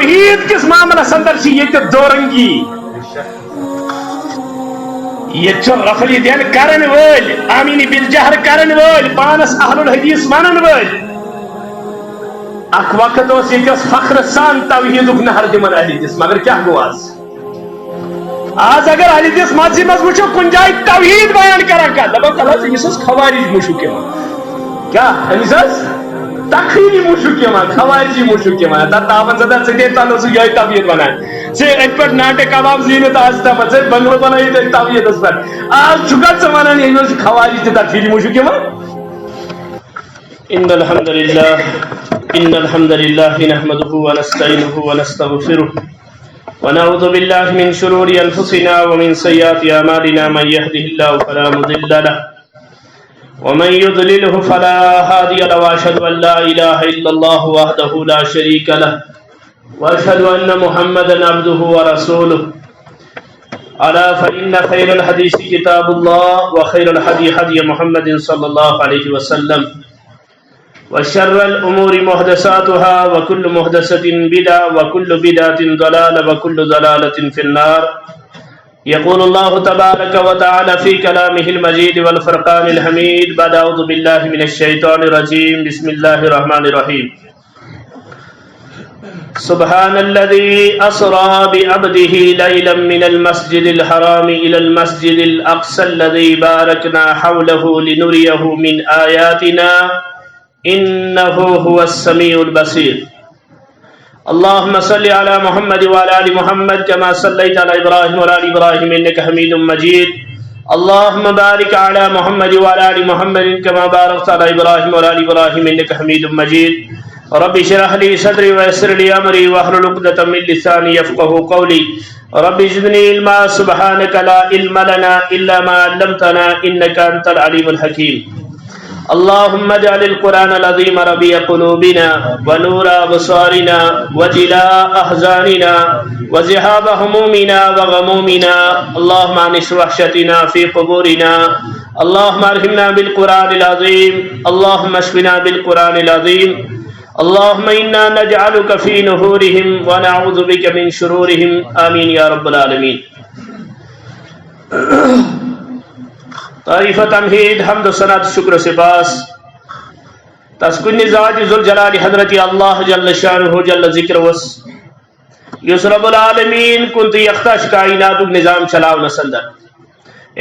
عید کس معاملس اندر یہ دورنگی یہ غفلی دین کرن ول آمینی بالجہر کرن ول پانس اہل الحدیث ونن ول اک وقت اس یہ فخر سان توحیدک نہر دمن اہل حدیث مگر کیا گو آج اگر اہل حدیث ماضی مز وچھو کن جائے توحید بیان کرا کیا دبا کلا یہ خوارج مشو کے کیا امس تخیلی مشو کے خوارجی مشو کے تاون زدہ سے تعلق سے یہ توحید بنائے سے ات پر ناٹے کباب زینت آج تھا سے بنگلو بنائی تو توحید اس پر آج چکا سمانا نہیں ہے خوارج تے تخیلی مشو کے ان الحمد لله نحمده ونستعينه ونستغفره ونعوذ بالله من شرور انفسنا ومن سيئات اعمالنا من يهده الله فلا مضل له ومن يضلله فلا هادي له واشهد ان لا اله الا الله وحده لا شريك له واشهد ان محمدا عبده ورسوله الا فان خير الحديث كتاب الله وخير الهدي هدي محمد صلى الله عليه وسلم وشر الامور محدثاتها وكل محدثة بدعة وكل بدعة ضلالة وكل ضلالة في النار يقول الله تبارك وتعالى في كلامه المجيد والفرقان الحميد بعد أعوذ بالله من الشيطان الرجيم بسم الله الرحمن الرحيم سبحان الذي أسرى بعبده ليلا من المسجد الحرام إلى المسجد الأقصى الذي باركنا حوله لنريه من آياتنا إنه هو السميع البصير اللهم صل على محمد وعلى آل محمد كما صليت على إبراهيم وعلى آل إبراهيم إنك حميد مجيد اللهم بارك على محمد وعلى آل محمد كما باركت على إبراهيم وعلى آل إبراهيم إنك حميد مجيد رب اشرح لي صدري ويسر لي أمري واحلل عقدة من لساني يفقهوا قولي رب زدني علما سبحانك لا علم لنا إلا ما علمتنا إنك أنت العليم الحكيم اللهم اجعل القرآن العظيم ربيع قلوبنا ونور أبصارنا وجلاء أحزاننا وذهاب همومنا وغمومنا اللهم أنس وحشتنا في قبورنا اللهم أرحمنا بالقرآن العظيم اللهم اشفنا بالقرآن العظيم اللهم إنا نجعلك في نحورهم ونعوذ بك من شرورهم آمين يا رب العالمين تعریف تمہید حمد و ثنا شکر سپاس تسکن ذات ذوالجلال حضرت اللہ جل شانہ جل ذکر وس یس رب العالمین کنت یختش کائنات نظام چلاو سندر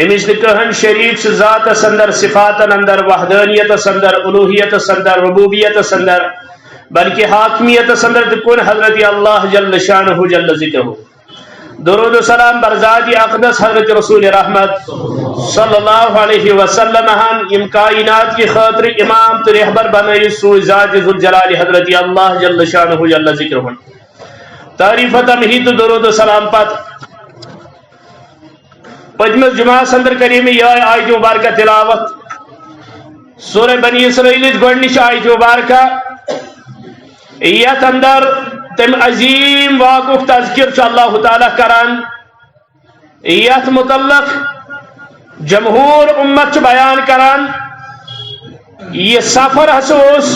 امس کہن شریف سے ذات سندر صفات اندر وحدانیت سندر الوہیت سندر ربوبیت سندر بلکہ حاکمیت سندر کن حضرت اللہ جل شانہ جل ذکر درود و سلام بر ذات اقدس حضرت رسول رحمت صلی اللہ علیہ وسلم ام کائنات کی خاطر امام تو رہبر بنائی سوئی ذات ذوالجلال حضرت اللہ جل شانہ جل ذکر تعریف تمہید درود و سلام پت پجمل جمعہ سندر کریم یہ آیت مبارکہ تلاوت سورہ بنی اسرائیل گوڑنش آیت مبارکہ یت اندر تم عظیم واقع تذکر اللہ تعالی کران یت متعلق جمہور امت بیان کران یہ سفر حسوس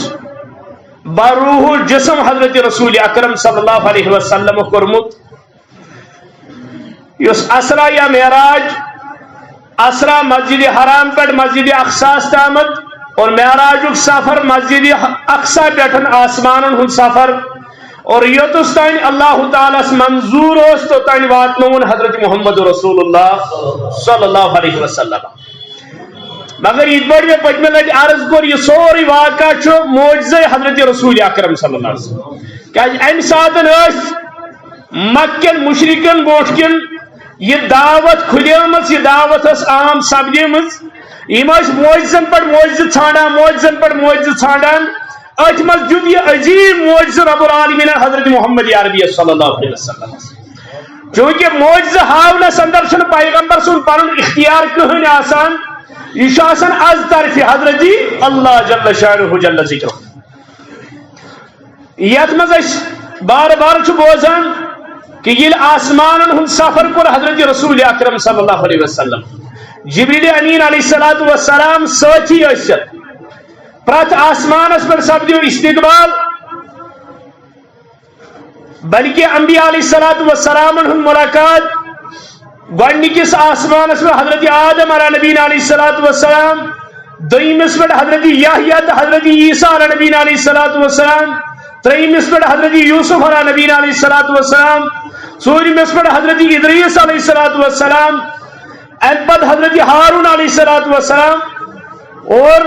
بروح الجسم حضرت رسول اکرم صلی اللہ علیہ وسلم کرمت یس اسرا یا معراج اسرا مسجد حرام پر مسجد اقصی تامت اور معراج سفر مسجد اقصی پہ آسمان ہند سفر اور یوتس تین اللہ تعالیٰ منظور اس تو تین واتنون حضرت محمد رسول اللہ صلی اللہ علیہ وسلم مگر یہ بڑی پجمہ لگی عرض کر یہ سوری واقعہ چھو معجزہ حضرت رسول اکرم صلی اللہ علیہ وسلم کہ ام ساتن اس مکن مشرکن گوٹکن یہ دعوت کھلیمت یہ دعوت اس عام سبدیمت یہ معجزن پر معجزہ ژھانڈان معجزن پر معجزہ ژھانڈان ات مسجد یہ عظیم معجزہ رب العالمین حضرت محمد عربی صلی اللہ علیہ وسلم چونکہ معجزہ ہاونس اندر چھن پیغمبر سن پنن اختیار کہن آسان یہ آسان از طرف حضرت اللہ جل شانہ جل ذکر یت مز بار بار چھ بوزان کہ یہ آسمان ہند سفر کر حضرت رسول اکرم صلی اللہ علیہ وسلم جبریل امین علیہ السلام ساتھی اشت پرت آسمانس پر سپدیو استقبال بلکہ انبیاء علیہ الصلوۃ والسلام ملاقات گۄڈنِکِس آسمانس میں حضرت آدم علیہ نبینا علیہ الصلوۃ والسلام، دویمس پہ حضرت یحییٰ تو حضرت عیسیٰ علیہ نبینا علیہ الصلوۃ والسلام، تریمس پہ حضرت یوسف علیہ نبینا علیہ الصلوۃ والسلام، ژوٗرمس پہ حضرت ادریس علیہ الصلوۃ والسلام، امہ پتہ حضرت ہارون علیہ الصلوۃ والسلام، اور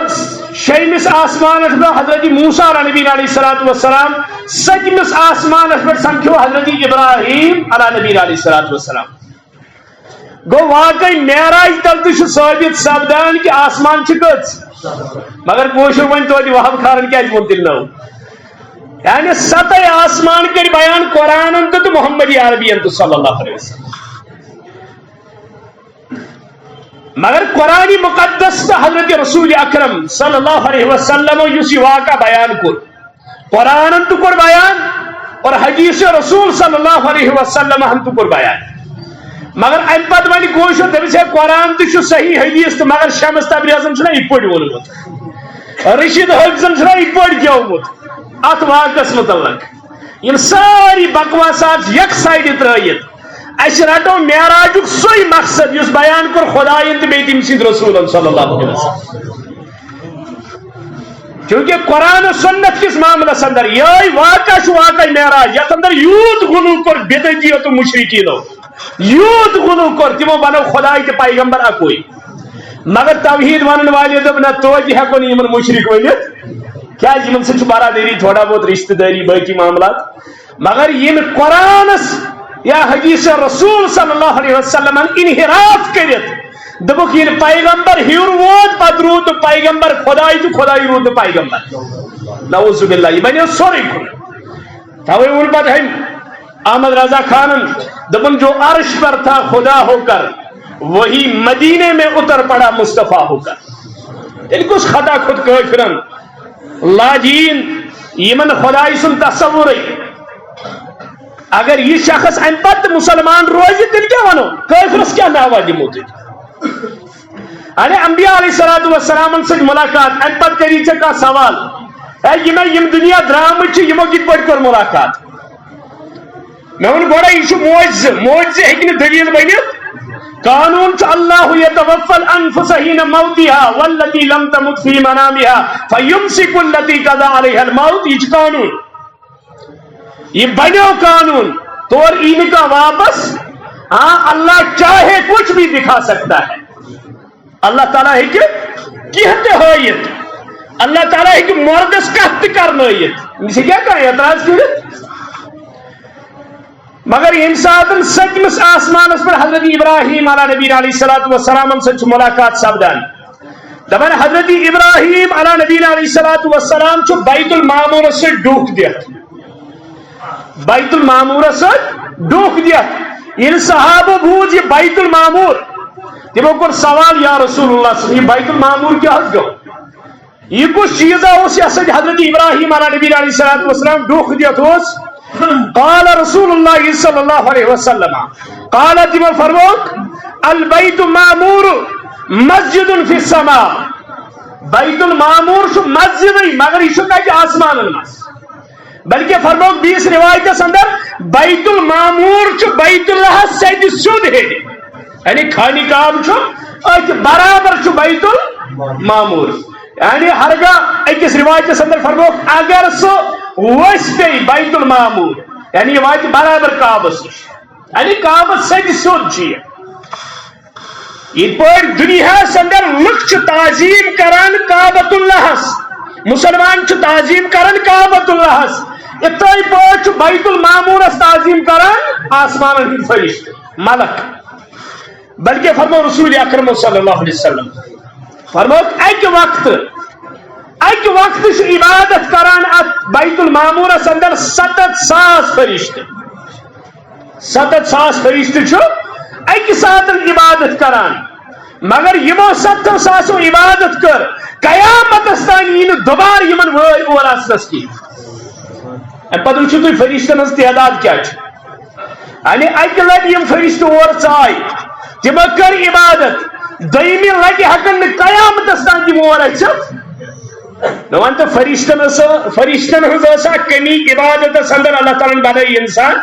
شیمس آسمانس پہ حضرت موسیٰ علیہ نبینا علیہ الصلوۃ والسلام، ستمس آسمانس پہ سمکھو حضرت ابراہیم علیہ نبینا علیہ الصلوۃ والسلام. گو واقعی معراج تل تو ثابت سپدان کہ آسمان کٔژ، مگر کوشر ون توتہِ وہب کھارن کیٛازِ ووٚن تیٚلہِ نو؟ یعنی ستے آسمان کر بیان قرآن تو محمد عربی تو صلی اللہ علیہ وسلم، مگر قرآن مقدس تو حضرت رسول اکرم صلی اللہ علیہ وسلم اس واقعہ بیان کر، قرآن تو کر بیان اور حدیث رسول صلی اللہ علیہ وسلم ہم تو کر بیان. مگر ام پتہ ون کوشر دپس ہے قرآن تو صحیح حدیث تو مگر شمس تبریزن چھنا یہ پٲٹھۍ وونمُت، رشید حافظن چھنا یہ پٲٹھۍ گیومُت ات واقعس متعلق. یم ساری بکواسات یک سائڈ ترٲیِتھ اس رٹو معراجُک سُے مقصد یُس بیان کور خدایَن تہٕ بیٚیہِ تٔمۍ سٕنٛدۍ رسوٗلن صلی اللہ علیہ وسلم. چونکہ قرآن و سنت کس معاملس اندر یہ واقعہ واقع معراج یتھ اندر یوت غلو کور بدعتیو تو مشرکینو، یوت غلو کور تمو بنو خدائی تے پیغمبر اکوئی، مگر توحید ونن والے دب نہ توجہ ہیکو نہ یمن مشرک ونت کیا یمن سے برادری تھوڑا بہت رشتہ داری باقی معاملات، مگر یم قرآنس یا حدیث رسول صلی اللہ علیہ وسلم انحراف کرت دبک یہ پیغمبر ہیور ووت پت رود پیغمبر خدائی تو خدائی رود پیغمبر، نعوذ باللہ یہ بنے سوری کن. توے ان پتہ ہے احمد رضا خانن دبن جو عرش پر تھا خدا ہو کر وہی مدینے میں اتر پڑا مصطفیٰ ہو کر. ان کو خطا خود کافرن لاجین یمن خدائی سن تصور اگر یہ شخص ام پت مسلمان روزی تیل کیا ونو کافرس کیا دعویٰ دمو تیل. ارے انبیاء علیہ الصلوۃ والسلام سے ملاقات ام پت کری ژے کا سوال اے یم دنیا درام یمو کت پٲٹھۍ کٔر ملاقات. میں ون گوڑا یہ معجزہ، معجزہ ہیکہ نہ دلیل بنت. قانون چھ اللہ یتوفى الانفس حين موتها والتي لم تمت في منامها فيمسك التي قضى عليها الموت. یہ قانون، یہ بنو قانون طور ان کا واپس. ہاں اللہ چاہے کچھ بھی دکھا سکتا ہے، اللہ تعالیٰ ہے کہ کہتے ہوئیت، اللہ تعالیٰ ہے کہ مردس کہت کرنائیت، اسے کیا کہیں اعتراض کرت. مگر یم سات ستمس آسمانس پر حضرت ابراہیم علیہ نبی علیہ الصلوۃ والسلام سے ملاقات سپدان. دپان حضرت ابراہیم علیہ نبی علیہ الصلوۃ والسلام چھ بیت المعمور سے ڈوک دت، بیت المعمور سے ڈوک دت. ان صحابہ بوجھ یہ بیت المعمور تمو کور سوال یا رسول اللہ صلی اللہ علیہ وسلم یہ بیت المعمور کیا حض گو، یہ کچھ چیزا اس حضرت ابراہیم علیہ نبی علیہ الصلوۃ والسلام ڈوک دت اس. قال رسول اللہ صلی اللہ علیہ وسلم قال تم فرموک البیت معمور مسجد فی السماء. بیت المعمور چھ مسجد مگر یہ کتھ آسمان مز، بلکہ فرموک بیس روایت اندر بیت المعمور چھ بیت اللہ سید سود ہے، یعنی خانی کعب چھ برابر چھ بیت المعمور. یعنی ہرگاہ اکس روایت اندر فرموک اگر سو وس پی بیت المعمور یعنی یہ وات برابر کعبس، یعنی کعبس سید سود چھ. یہ پور دنیا اندر لکھ تعظیم کران کعبۃ اللہ، مسلمان تعظیم کران کعبۃ اللہ، اتائی پور بیت المعمور تعظیم کران آسمان ہند فرشت ملک. بلکہ فرمو رسول اکرم صلی اللہ علیہ وسلم فرمو اک وقت عبادت کران بیت المعمور اندر 7,000 فرشت، 7,000 فرشت اک سات عبادت کران. مگر یمو 7,000 عبادت کر قیامت تان یہ دوبارہ یمن وٲرۍ اور آسنس کی. پتہ وچھو تھی فرشتن ہز تعداد کیا یعنی اکہ لٹہ یم فرشت اور ژاے تمو کر عبادت، دویمہ لٹہ ہکن قیامت تان تم اور اچھت. ون تو فرشتن ہز کمی عبادت اندر اللہ تعالیٰ بنائی انسان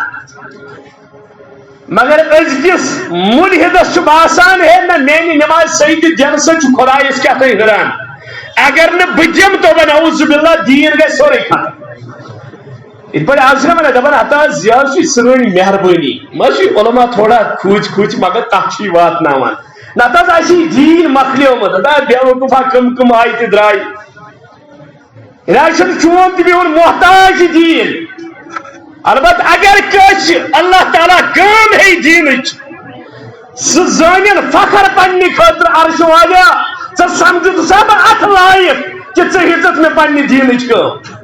مگر ازکس ملحدس باسان ہے نہ میری نماز صحیح دن سے خدایس کیا حیران اگر نہ بجم تو نعوذ باللہ دین گئے سورے ختم ات پہ آج ونان دپان ہتا زیادہ سن مہربانی مجھے علماء تھوڑا کھوچ مگر تک واتناوان نت دین مکلیومت بے وقوفا کم آئی تہ درائے چون تہ میون محتاج دین البتہ اگر کس اللہ تعالیٰ کام ہے دین زان فخر پنہ خاطر عرش والا سمجھ سا ات لائق کہ ژت میں پنہ دین کام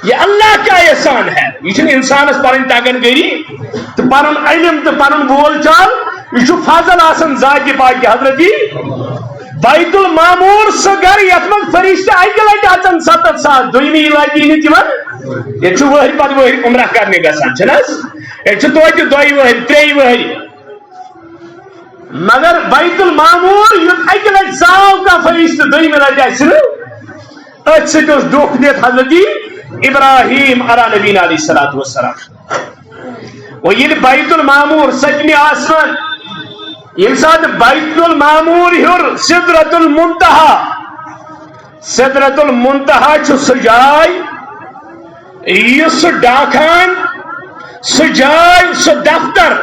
یہ اللہ کا احسان ہے یہ انسانس پن تگن گری تو پن علم تو پن بول چال یہ فضل آسان ذات پاک حضرت بیت المعمور سہ گر یت من فرشتہ اکہ لٹہ اچان 7 ساس دویمہ لٹہ یہ تمن یہ وہر پتہ وہر عمرہ کرنے گژھان یہ توتہ 2 وہر 3 وہر مگر بیت المعمور یت اکہ لٹہ ژاو کا فرشتہ دویمہ لٹہ ات سہ دکھ دت حضرت ابراہیم علی نبینا علیہ الصلوۃ والسلام وہ یہ بیت المعمور 7 آسمان یم سات بیت المعمور ہر سدرۃ المنتہا سہ جائے اس ڈاکان سہ جائے سہ دفتر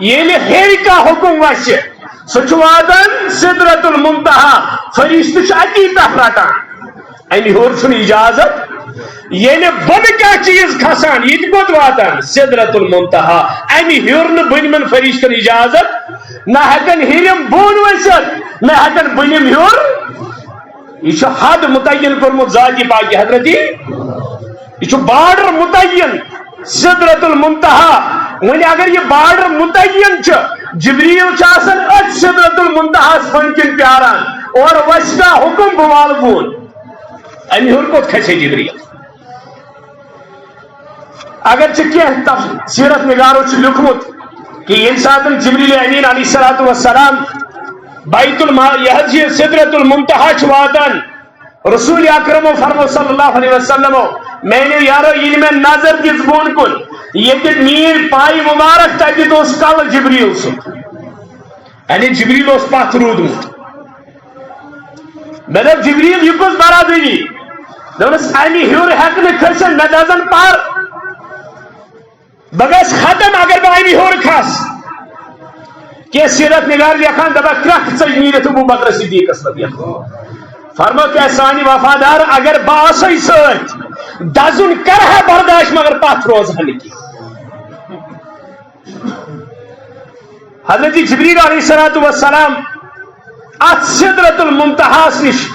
یل ہر کا حکم وس سہ واتان سدرۃ المنتہا فرشتہ اتی پہ رٹان امہ ہور اجازت یعنی بن کیا چیز کھسان یہ کت واتان سدرۃ المنتہا امہ ہر بنمن فرشتن اجازت نہ ہکن ہرم بون ورست نہ ہکن بنم ہر یہ حد متعین کورمت ذات پاک حضرت یہ بارڈر متعین سدرۃ المنتہا ون اگر یہ بارڈر متعین جبریل آسان ات سدرۃ المنتہا بن کن پیاران اور وس کا حکم بوال بون امہ ہر کت کھسے جبریل اگر کی سیرت نگارو لکھمت کہ یم سات جبریل امین علیہ الصلوۃ والسلام بیت یہ سدرۃ المنتہا واتان رسول اکرم فرمو صلی اللہ علیہ وسلم میں نے یارو یہ میں نظر دس بون کن یہ مین پائی مبارک تتہ کل جبریل سن یعنی جبریل پتھ رودمت میں دپ جبریل یہ کس برادری دس امہ ہر ہیکہ کھسن مے دزن پر بگس ختم اگر بہ امہ ہور کھس کہ سیرت نگار لکھان دپا کرکھ ژج نیرتھ ابو بکر صدیقس رضی اللہ فرمو کہ سانی وفادار اگر بہ آسے ست دزن کرہا برداشت مگر پتھ روزہا نہ کی حضرت جبریل علیہ الصلوۃ والسلام ات سدرۃ المنتہا نش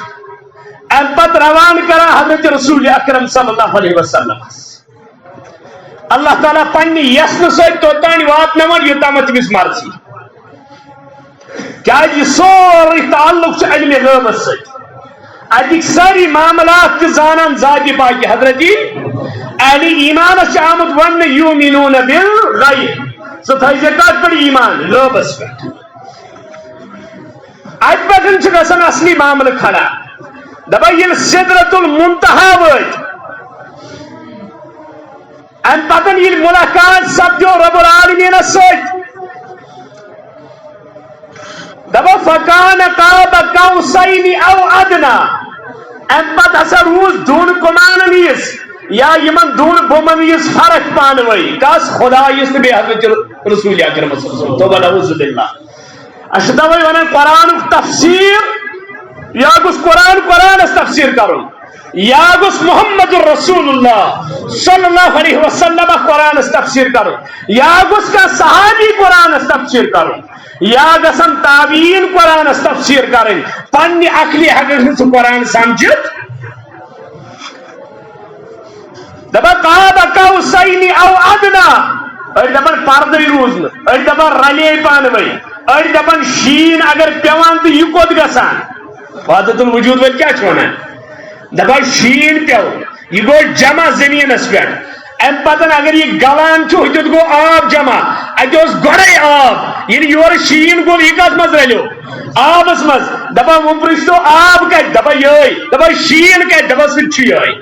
ام پت روان کران حضرت رسول اکرم صلی اللہ علیہ وسلم اللہ تعالیٰ پنہ یسن ست توتان واتناون یوتام تمس مرضی کیا یہ سوری تعلق علم غیبس ست اتک ساری معاملات زانان ذات پاک حضرت اہل ایمان آمت ون یؤمنون بالغیب سہ تھے کت پہ ایمان غیبس پہ ات پہ گھن اصلی معاملہ کھڑا دپا یل سدرۃ المنتہا وت ام پتن یل ملاقات سپدو رب العالمین ست دپا فکان قاب قوسین او ادنا ام پت ہسا روز دون کمان نیس یا یمن دون بومن نیس فرق پانوئی کس خدا یس بے حضرت رسول اکرم صلی اللہ علیہ وسلم توبہ نعوذ باللہ اشتوی ونن قرآن تفسیر یا گس قرآن تفسیر کرن یا گس محمد رسول اللہ صلی اللہ علیہ وسلم قرآن تفسیر کرن یا گس کا صحابی قرآن تفسیر کرن یا گسن تابعین قرآن تفسیر کرن پنہ عقلی حقیقت قرآن سمجھت دپا قاب قوسین او ادنا اڑ دپان پردے روزن اڑ دپان رلے پانوئی اڑ دپان شین اگر پیوان تو یہ کوت گسان وحدت الوجود ول کیا ونان دپان شین پیو یہ گو جمع زمینس پہ ام پتن اگر یہ گلان ہت گو آب جمع ات گوڑے آب یعنی یور شین گو یہ کت مز رلو آبس مز دپان وہ پرچھتو آب کت دپان یہ دپان شین کت دپان سچ یہ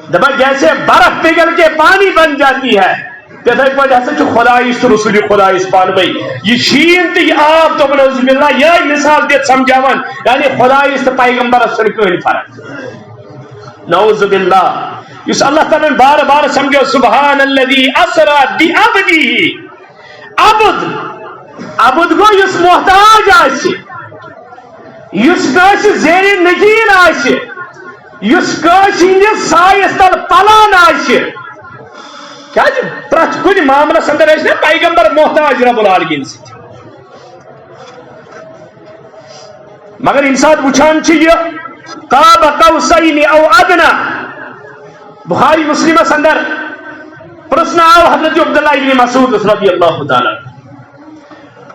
دپان جیسے برف پگھل کے پانی بن جاتی ہے تتھے پہ ہسا خدائس تو رسول خدائس پان بھائی یہ شین تو یہ آب تو نعوذ باللہ یہ مثال دت سمجھاون یعنی خدائس تو پیغمبر سن کہین فرق نعوذ باللہ اس اللہ تعالیٰ نے بار بار سمجھو سبحان الذی اسرا بعبدہ عبد گو اس محتاج آس اس زیر نگین آس اس ہندس سایس تل پلان آس کیا پرت کن معاملس اندر نا پیغمبر محتاج رب العالمین ست مگر ان سات وچھان یہ قاب قوسین او ادنا بخاری مسلم اندر پرسنا آو حضرت عبداللہ ابن مسعود رضی اللہ تعالی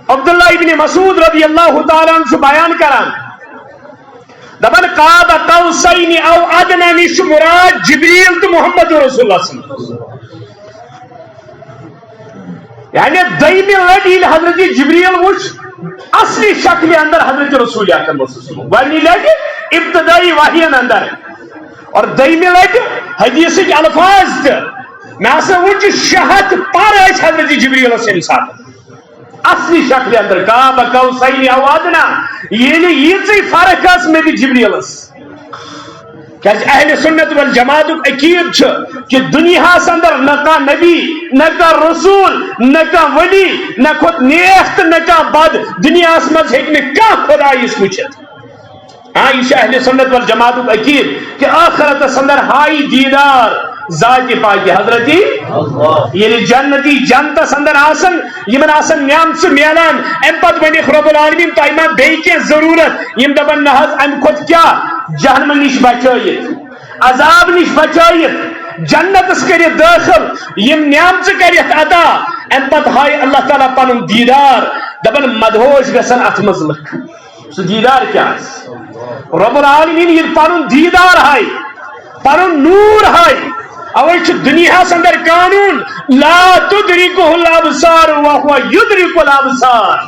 عبداللہ ابن مسعود رضی اللہ تعالی عنہ بیان کران دبن قاب قوسین او ادنا نش مراد جبریل تو محمد رسول اللہ صلی اللہ علیہ وسلم یعنی دائمی لڑی حضرت جبریل وچ اصلی شکل اندر حضرت رسول اکرم صلی اللہ علیہ وسلم وانی لڑی ابتدائی وحین اندر اور دائمی لڑی حدیث کے الفاظ تھے میں اسے وچ شہد پار حضرت جبریل سے انسان اصلی شکل اندر قاب قوسین او ادنا یعنی یہ فرق اس میں بھی جبریل کہ اہل سنت والجماعت عقید کہ دنیا اندر نہ کا نبی نہ کا رسول نہ کا ولی نہ خود نیک نہ کا بد دنیا مز ہیکہ کا خدا اس وچت ہاں یہ اہل سنت والجماعت عقید کہ آخرت اندر ہائی دیدار ذات پاک حضرت یعنی جنتی جنت اندر آسن یمن آسن نعمت میلان ام پت ونی رب العالمین تو ایمان بے کی ضرورت یم دبن نہز ام خود کیا جہنم نش بچائیت عذاب نش بچائیت جنت اس کرے داخل یم نعمت کریت عطا ام پت ہائی اللہ تعالیٰ پنن دیدار دبن مدہوش گسن اتمز لکھ سو دیدار کیا رب العالمین یہ پنن دیدار ہائی پنن نور ہائی اوچ دنیا اندر قانون لا تدرکہ الابصار وهو یدرک الابصار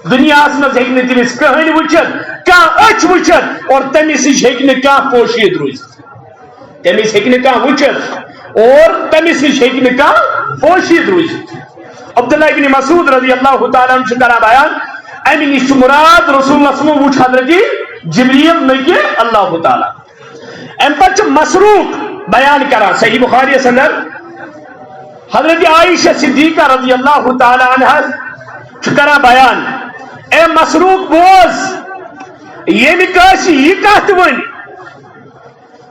دنیا مز ہیکہ تمس کہین وچت کا اچ وچت اور تمس ہیکہ کا پوشید روزت تمس ہیکہ کا وچت اور تمس ہیکہ کا پوشید روزت عبداللہ ابن مسعود رضی اللہ تعالی عنہ کرا بیان امی نش مراد رسول اللہ صلی اللہ علیہ وسلم وچ حضرت جبریل نہ اللہ تعالی ام پچ مسروق بیان کرا صحیح بخاری اندر حضرت عائشہ صدیقہ رضی اللہ تعالی عنہ کرا بیان اے مسروق بوز یہ نکاسی یہ کہت ون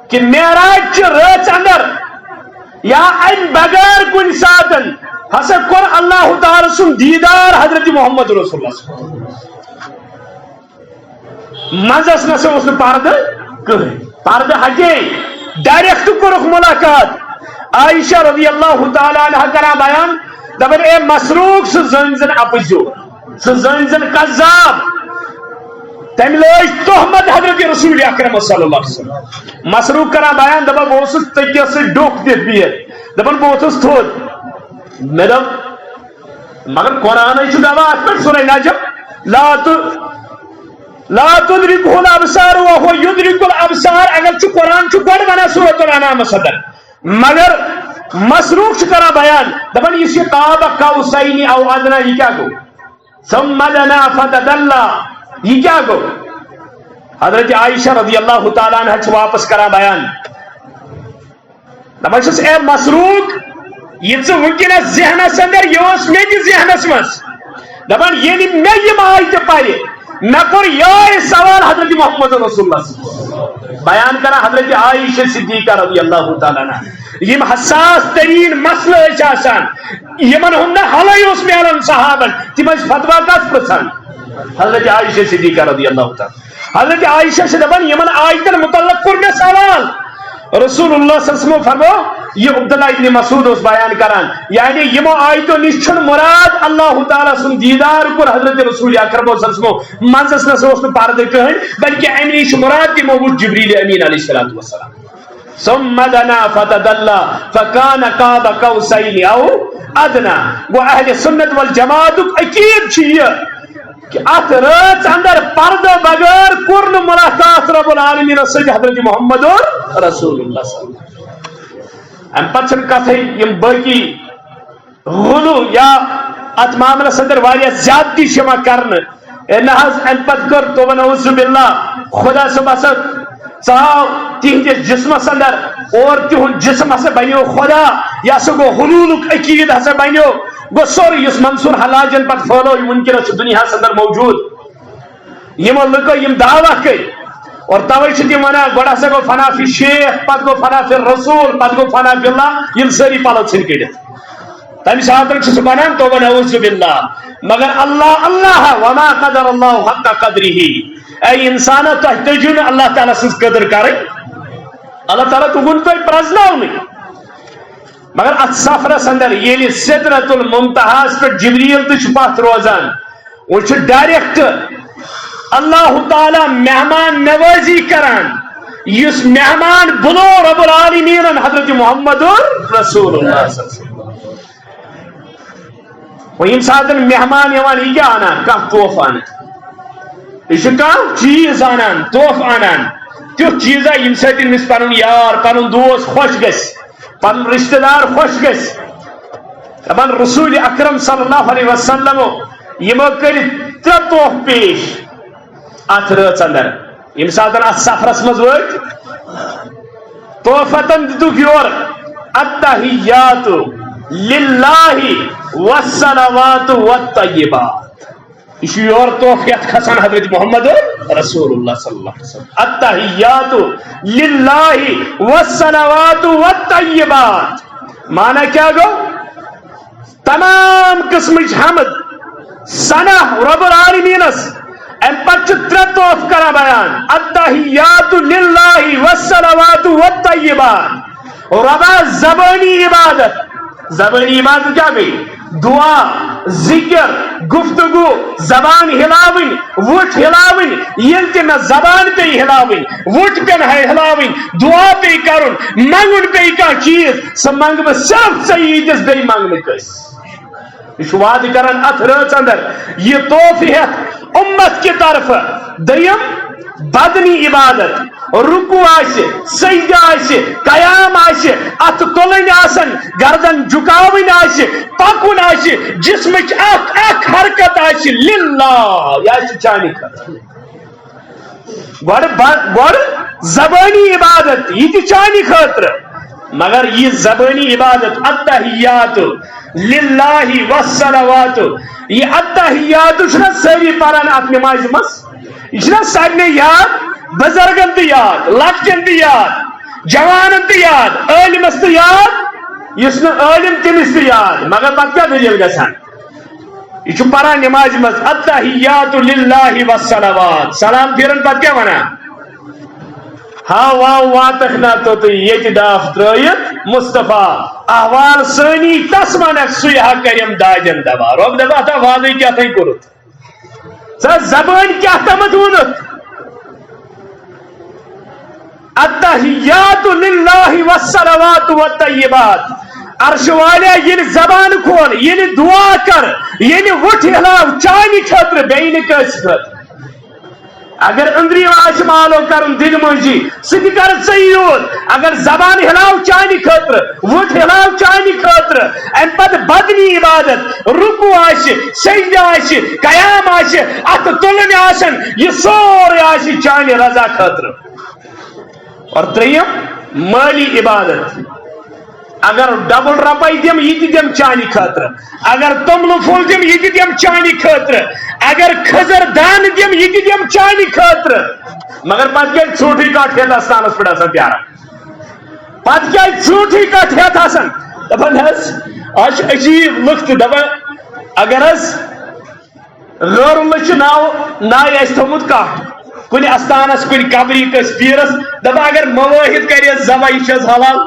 کہ معراج رات اندر یا ان بغیر کن ساتن ہسا کر اللہ تعالی سن دیدار حضرت محمد رسول اللہ صلی اللہ علیہ وسلم مزس نسا اس پردہ کہیں پردہ ہٹے ڈائریکٹ کرخ ملاقات عائشہ رضی اللہ تعالی عنہ کرا بیان دبن اے مسروق سو زنزن اپزو سو زنزن قذاب تم لوج تہمت حضرت رسول اکرم صلی اللہ علیہ وسلم مسروق کرا بیان دبن بہت تکیہ سے ڈوک دیت بیت دبن بہت تھوت میڈم مگر قرآن ہے چکا بات پر سورہ نجم لا تدرکہ الابصار وهو یدرک الابصار اگر چھ قرآن چھ گوڑ بنا سورۃ الانعام صدر مگر مسروق چھ کرا بیان دبن یہ قاب قوسین او ادنا یہ کیا گو ثم دنا فتدلى یہ کیا گو حضرت عائشہ رضی اللہ تعالی عنہ چھ واپس کرا بیان دبن چھ اے مسروق یہ چھ ونکینس ذہنس اندر یہ اس میں ذہنس مس دبن یہ میں یہ آیت پڑھے میں پر یہ سوال حضرت محمد رسول اللہ بیان کرا حضرت عائشہ صدیقہ رضی اللہ تعالیٰ عنہ یم حساس ترین مسئلہ آسان یمن ہن حلے اس میں علم صحابن تم فتوا کس پرسان حضرت عائشہ صدیقہ رضی اللہ تعالیٰ حضرت عائشہ سے دبن یمن آیتن متعلق کر میں سوال رسول اللہ صلی اللہ علیہ وسلم فرمو یہ عبداللہ ابن مسعود اس بیان کران یعنی یمو آیتو نشن مراد اللہ تعالیٰ سن دیدار پر حضرت رسول اکرم صلی اللہ علیہ وسلم منزس نسوس میں پاردے کہیں بلکہ امنیش مراد کی موجود جبریل امین علیہ السلام ثم دنا فتدلى فكان قاب قوسين او ادنى وہ اہل سنت والجماعت اکید چیئے کہ ات رات اندر پردہ بغیر کورن ملاقات رب العالمین سۭتۍ حضرت محمد رسول اللہ صلی اللہ علیہ وسلم. ام پتہ کتھے یم باقی غلو یا ات معاملس اندر واریاہ زیادتی شما کرن نہ حظ ام پتہ کر تو نعوذ باللہ خدا صبح ژاو تہندس جسمس اندر اور تہند جسم ہسا بنیو خدا یہ ہسا گو حلولک عقید ہسا بنیو گو سوری اس منصور حلاجن پتہ پھہلو ونکس دنیا اندر موجود یمو لکو یم دعویٰ کر اور توے چھ تم ونان گۄڈٕ ہسا گو فنا فی شیخ پتہ گو فنا فی رسول پتہ گو فنا فی اللہ یم ساری پلو ژھٕنۍ کڑتھ تمہ ساتہٕ چھُ سُہ ونان توبہ نعوذ باللہ مگر اللہ اللہ وما قدر اللہ حق قدرہ اے انسان تہ تجو نہ اللہ تعالیٰ سٕنٛز قدر کریں اللہ تعالیٰ تُہُنٛد تۄہہِ پرزناونٕے مگر ات سفرس اندر ییٚلہِ سدرۃ المنتہاس پہ جبریل تہ چھُ پتھ روزان وہ چھُ ڈائریکٹ اللہ تعالیٰ مہمان نوازی کران یس مہمان بلو رب العالمین حضرت محمد رسول اللہ صلی اللہ علیہ وسلم یم سات مہمان یوان یہ کیا انان کھانا تحفہ انان یہ چیز انان تحفہ انان تیت چیزا یم سات امس پن یار پن دوست خوش گس پن رشتہ دار خوش گس دپان رسول اکرم صلی اللہ علیہ وسلم یمو کر ترے تحفہ پیش ات رات اندر یم سات ات سفرس مز وت تحفتن دتک یور التحیات للہ والصلوات والطیبات یہ یور تحفہ کھسان حضرت محمد رسول اللہ صلی اللہ علیہ وسلم التحیات للہ والصلوات والطیبات معنی کیا گو تمام قسمچ حمد ثنا رب العالمینس ام پتہ ترے تحف کرا بیان التحیات للہ والصلوات والطیبات ربا زبانی عبادت زبانی عبادت کیا گئی دعا ذکر گفتگو زبان ہلاوین وٹ ہلاوین یل تہ نہ زبان پہ ہلاوین وٹ پہ نہ ہلاوین دعا پہ کرن منگن پہ کا چیز سب منگ میں صرف سیدس بے منگ میں کس یہ وعد کرن ات رات اندر یہ تحفہ امت کی طرف دیم بدنی عبادت رکوع آسے سجدہ آسے قیام آسے ات تلن آسن گردن جھکاون آسے پکن آسے جسمچ اک حرکت آسے للہ یہ چانی خاطر گوڑ زبانی عبادت یہ چانی خاطر مگر یہ زبانی عبادت التحیات للہ والصلوات یہ التحیات چھنا ساری پران ات نماز مس یہ سارے یاد بزرگن تہ یاد لکچن تہ یاد جوانن تہ یاد عالمس تہ یاد اس عالم تمس تہ یاد مگر پتہ کیا دلیل گژھان یہ پران نماز مز التحیات للہ والصلوات سلام پھرن پتہ کیا ونان ہاں واہ واتک نا تو یہ ڈاف ترت مصطفیٰ احوال سانی تس ونک سہ کریم داجن دبا رب دبا تھا واضح کیا تھی کورت زبان کیا تمت ونت التحیات للہ والصلوات والطیبات عرش والے یل زبان کھول یل دعا کر یل وٹ ہلاو چانی خاطر بیین کس خاطر اگر اندری آش مالو کرن دل منجی سہ کر ژیوت اگر زبان ہلاو چانی خاطر وٹ ہلاو چانی خاطر ام پتہ بدنی عبادت رکوع آسہ سجدہ آسہ قیام آسہ ات تلن آسن یہ سورے آسہ چانی رضا خاطر اور تریم مالی عبادت اگر ڈبل رپائی دم یہ دم چانی خاطر اگر تومل پھول دم یہ دم چانی خاطر اگر خزر دان دم یہ دم چانی خاطر مگر پتہ کیا ژھوٹی کٹ ہیت استانس پہ آسان پیارا پتہ کیا ژھوٹی کٹ ہیت آسان دپان حس آج عجیب لُکھ دپان اگر حس غیر اللہ ناو نائے آسہِ تھومُت کٹ کُنہِ استانس کُنہِ قبری کس پیرس دپان اگر مواہد کرے ذبح یہ چھس حلال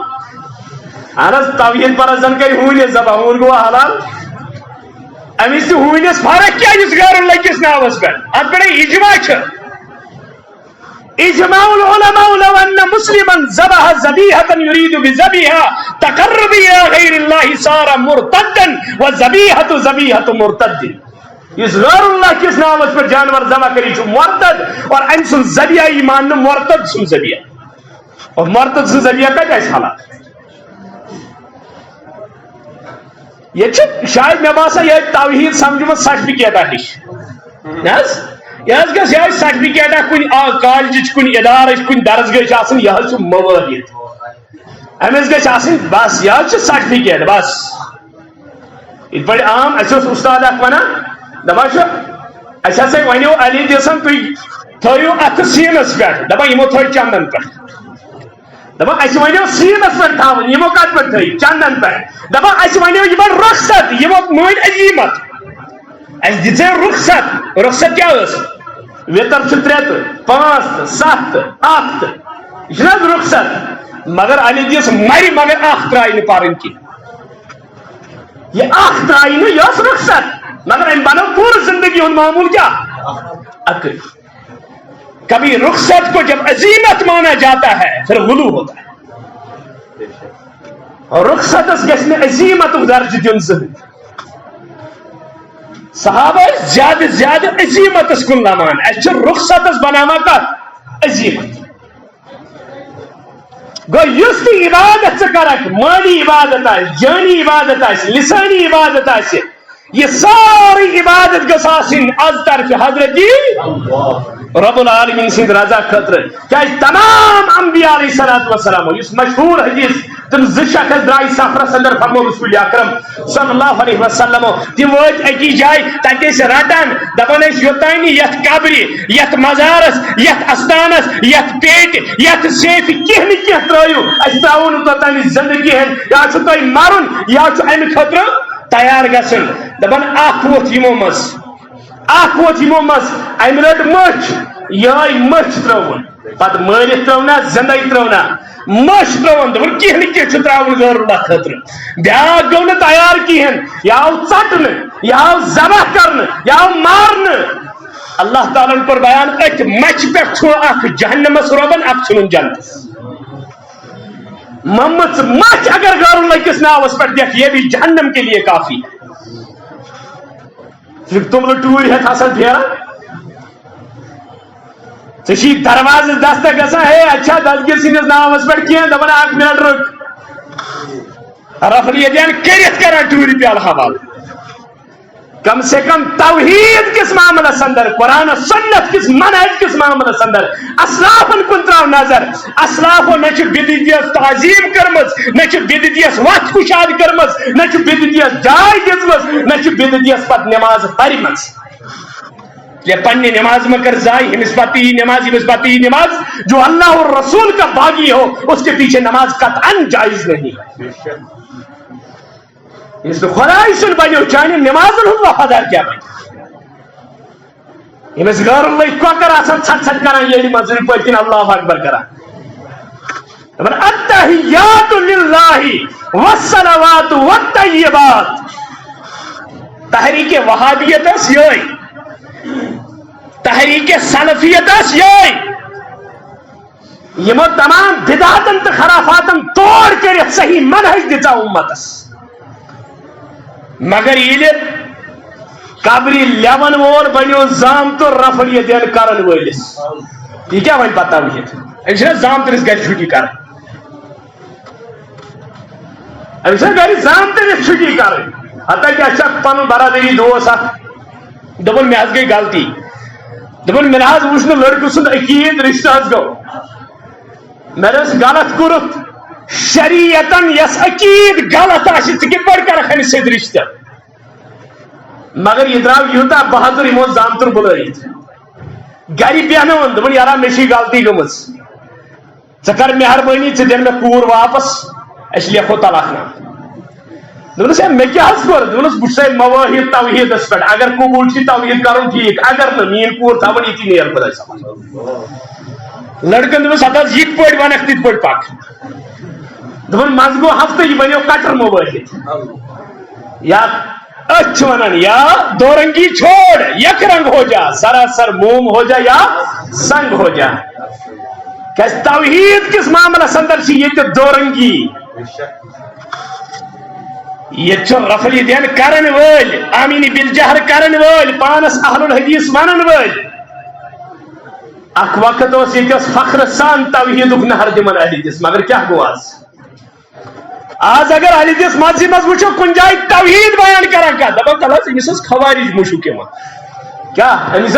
اہن توحید پر زن کر ہونس ذبح ہون گو حلال امس تہ ہونس فرق کیا غیر اللہ کس ناوس پہ ات پہ اجماع اجماع العلماء لو ان مسلما ذبح ذبیحة يريد بذبیحة تقرب الى غیر اللہ صار مرتدا وذبیحة ذبیحة مرتد اس غیر اللہ کس نامس پر جانور ذبح کری مرتد اور ام سن ذبیحہ ایمان مرتد سن ذبیحہ اور مرتد سن ذبیحہ کتہ اس حالات یہ شاید مے باسان یہ توحید سمجھ سرٹفکیٹ ہش یہ گھر سرٹفکیٹ کن کالج کن ادارہ کن درسگاہ آسان یہ مواد امس گھن بس یہ سرٹفکیٹ بس یہ پہ عام اس استاد اخ ونان دپان اہسا ونو علی دیسن تھی تھو ات سینس پہ دپان یمو تھو چندن پہ دپان اس ونو سینس پہ تھون یمو کت پہ تھی چندن پہ دپان اس ونو یہ رخصت یمو مون عظیمت اس دے رخصت رخصت کیا وتر 3 5 7 8 یہ رخصت مگر علی دیس مری مگر اخ ترائی نہ پارن کی یہ اخ ترائی نہ یہ رخصت مگر ام بنو پوری زندگی ہند معمول کیا عقل کبھی رخصت کو جب عظیمت مانا جاتا ہے پھر غلو ہوتا ہے اور رخصت گھن عظیمت درج دن زہن صحابہ زیادہ زیادہ عظیمت کن لمان اس رخصت بنانا کت عظیمت گو یس تہ عبادت کرک مالی عبادت جانی عبادت لسانی عبادت یہ ساری عبادت گھس آسن از طرف حضرت رب العالمین سند رضا خاطر کیا تمام انبیاء علیہ الصلوۃ والسلام اس مشہور حدیث تم شخص درائے سفرس اندر فرمو رسول اکرم صلی اللہ علیہ وسلم تم وت اکی جائے تتہ رٹان دپان یوتان یت قبری یت مزارس یت استانس یت پیٹ یت سیف کینہ ترایو اس تراون توتان زندگی ہن یا چھ تہ مرن یا چھ امہ خاطر تیار گژھن دپان اخ ووت یمو مز ام رٹ مچھ یہ مچھ ترون پتہ مارت ترونا زندہ ترونا مچھ ترون دپان کینہ تراون غیر اللہ خاطر بیاکھ گو نہ تیار کہین یہ آو ژٹن یہ آو ذبح کرن یہ آو مارن اللہ تعالیٰ پر بیان اک مچھ پہ چھو اخ جہنمس روبن اخ چھن جنتس ممت مچھ اگر غیر اللہ کس ناوس پر دیکھ یہ بھی جہنم کے لیے کافی ہے تم ٹور ہے حسن پھیرا ٹھیک دروازہ دستک گژھان ہے اچھا دسگیر سندس ناوس پہ کی دپان اک منٹ رک رفلی دین کرت کران ٹور پیال حوالہ کم سے کم توحید کس معاملس اندر قرآن و سنت کس منہج کس معاملس اندر اسلافن کن تراو نظر اسلافو نہ بدعتیس تعظیم کرمز نہ بدعتیس وقت کشاد کرمز نہ بدعتیس جائے دژمژ نہ بدعتیس پت نماز پرمز یہ پنہ نماز میں کر ضائع ہمس پتی نماز جو اللہ اور رسول کا باغی ہو اس کے پیچھے نماز قطعا جائز نہیں اس خدائی سن بنو چانہ نمازن ہند وفادار کیا بن امس غیر اللہ کوکر آسان ژھٹ ژھٹ کران ییٚلہِ منٛزٕ پٔتۍ کِنۍ اللہ اکبر کران دپان التحیات للہ والصلوات والطیبات تحریک وہابیت یہ تحریک سلفیت یہ یمو تمام بدعاتن تو خرافاتن توڑ کر صحیح منہج دژا امتس مگر یہ قبری لیون وول بنو زام تو رفل یہ دین کرن ولس یہ کیا ون پتہ وہت امس زام ترس گھر چھٹی کر امس گھر زام ترس چھٹی کر حتیٰ کہ اچھا پن برادری دوست اخ دپن مے گئی غلطی دپن مے وچ نہ لڑکہ سند عقید رشتہ گو مے غلط کورت شریعتن یس عقید غلط آسی ژٕ کِتھ پٲٹھۍ کرکھ أمِس سۭتۍ رشتہ مگر یہ درٛاو یوٗتاہ بہادر یِمو زامتُر بُلٲیِتھ گرِ بیٚہنووُن دوٚپُن یارا مےٚ چھے غلطی گٔمٕژ ژٕ کر مہربٲنی ژٕ دِن مےٚ کوٗر واپس أسۍ لیکھو طلاق نامہٕ دوٚپنس ہے مےٚ کیٛاہ حظ کوٚر دوٚپنس بہٕ چھُسے مواہب توحیٖدس پٮ۪ٹھ اگر قبوٗل چھُے توحیٖد کرُن ٹھیٖک اگر نہٕ میٛٲنۍ کوٗر تھاوَن ییٚتی نیر خۄداے صٲبس لڑکن دوٚپُس ہتہٕ حظ یِتھ پٲٹھۍ ونکھ تِتھ پٲٹھۍ پک دوٚپُن منٛزٕ گوٚو ہفتہٕ یہِ بنیو کٹر مواہب یا اچھ ونان یا دو رنگی چھوڑ یک رنگ ہو جا سراسر موم ہو جا یا سنگ ہو جا کیس توحید کس معاملہ اندر سے یہ دو رنگی یہ رفلی دین کرن ول آمینی بالجہر کرن ول پانس اہل الحدیث ونن ول اک وقت اس یہ فخر سان توحید نہر دمن اہل حدیث مگر کیا گو آج اگر اہل حدیث مذہب مز وچھو کن جائے توحید بیان کران کا دبا کلاس امس خوارج مشک یوان کیا امس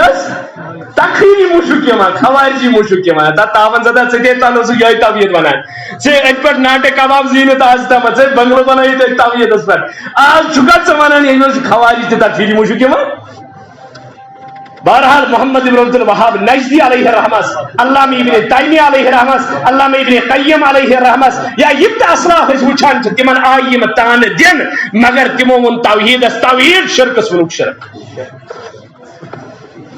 تخریبی مشک یوان خوارجی مشک یوان تا تاون زدہ ژے تعلق سے یہ توحید ونان ژے ات پہ ناٹے کباب زینت آج تم ژے بنگلو بنائی توحید اس پر آج چھکا ژے امس خوارج تخریبی مشک یوان بہرحال محمد بن عبد الوہاب نجدی علیہ رحمت علامہ ابن تیمیہ علیہ رحمت علامہ ابن قیم علیہ رحمت یا یہ اصلاف اس وچھان تمن آئی تان دن مگر تمو ون توحید توحید شرک ونک شرک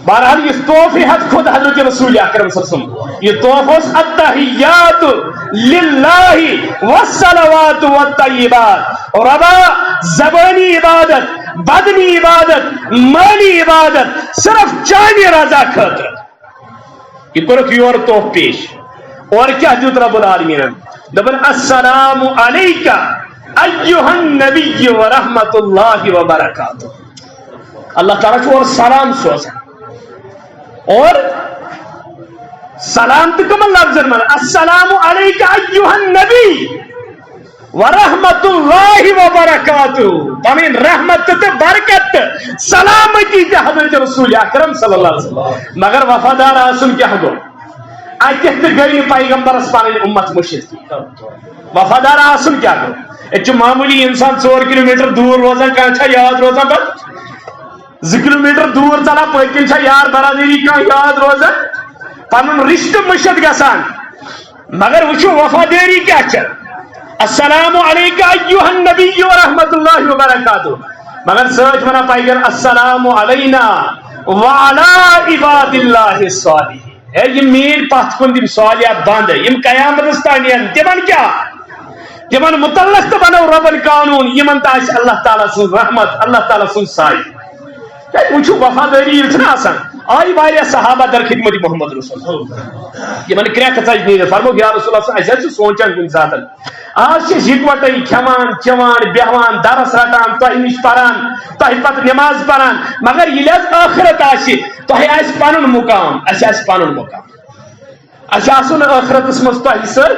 بہرحال یہ توفیحت خود حضرت رسول اکرم صلی اللہ علیہ وسلم یہ توفیس التحیات للہ والصلوات والطیبات ربا زبانی عبادت بدنی عبادت مالی عبادت صرف چانی رضا خاطر یہ کرک یور توف پیش اور کیا دیت رب العالمین دبن السلام علیکہ ایہا النبی ورحمت اللہ وبرکاتہ اللہ تعالیٰ چھو اور سلام سوزا اور سلام تو کمل لفظ من السلام علیکہ ایہا النبی ورحمت اللہ وبرکاتہ پمین رحمت تو برکت سلامتی تے حضرت رسول اکرم صلی اللہ علیہ وسلم مگر وفادار آسن کیا گو اتہ گری پیغمبر پانی امت مرشد کی وفادار آسن کیا گو اتھ معمولی انسان 4 کلومیٹر دور روزان کھا یاد روزان پر 2 کلومیٹر دور چلا پکن یار برادری کھا یاد روزان پن رشتہ مشد گسان مگر وچو وفاداری کیا چل السلام علیکہ ایہا النبی ورحمت اللہ وبرکاتہ مگر سوچ منا پیغمبر السلام علینا وعلی عباد اللہ الصالحین اے یہ میر پتھ کن دم صالحات بند یم قیامت استانین تمن کیا تمن متعلق تو بنو رب القانون یمن تاش اللہ تعالی سن رحمت اللہ تعالی سن سائی کیا وچو وفاداری اتنا آسان آئی واریہ صحابہ در خدمت محمد رسول اللہ یہ من کریا کھچائی نہیں فرمو یا رسول اللہ ایسے سوچان کن ذاتن آج سے یکوٹے کھیوان چوان بیہوان درس رٹان تہ نش پران تہ پتہ نماز پران مگر یہ آخرت آسی تہ آس پنن مقام اس پنن مقام اس آسن آخرتس مز تہ سر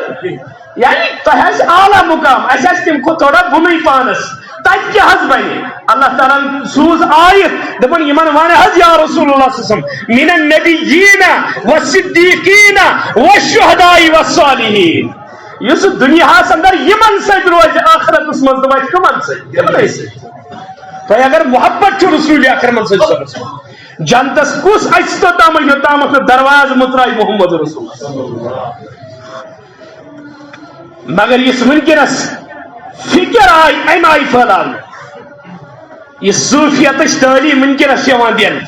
یعنی تہ آس اعلیٰ مقام اس تم کو تھوڑا بنی پانس تک کیا حض بنی اللہ تعالیٰ سوز آیت دپن یمن وانا حض یا رسول اللہ صلی اللہ علیہ وسلم من النبیین والصدیقین والشہداء والصالحین یس دنیا اندر یمن سید روز آخرت اس مز دبا کمن سید تو اگر محبت چھو رسول اکرم صلی اللہ علیہ وسلم جنتس کس اچھتا تامت یوتامت درواز مترائی محمد رسول اللہ مگر یہ ونکس فکر آئی ام آئی پھیلان یہ صوفیت تعلیم ونکس دین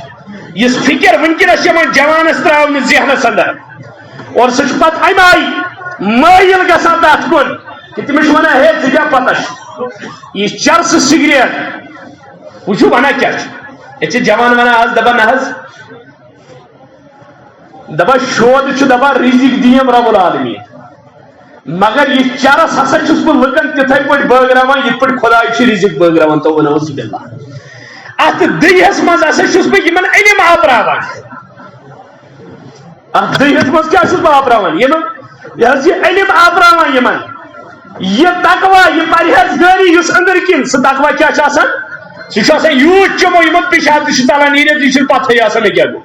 یہ فکر ونکس جوانس تراؤن ذہنس اندر اور سہ پتہ ام آئی مائل گژھان تتھ کن کہ تمس ونان ہے ژٕ کیاہ پتہ یہ چرس سگریٹ وچھو ونان کیا یہ جوان ونان آز دپان نہ حظ دپان شود دپان رزق دیم رب العالمین مگر یہ چرس ہسا چھس بہ لکن تتھے پہ بٲگراوان یتھ پہ خداے رزق بٲگراوان تو ونعوذ باللہ ات دہس مز ہسا چھس بہ یمن علم آپراوان ات دہس مز کیا چھس بہ آپراوان یمن یہ علم آپراوان یمن یہ تقوا یہ پرہیزگاری اس اندر کن سہ تقوا کیا سہ یوت چمو یمن پیشاب تہ ژلان نیرتھ یہ پتہ آسان کیا گو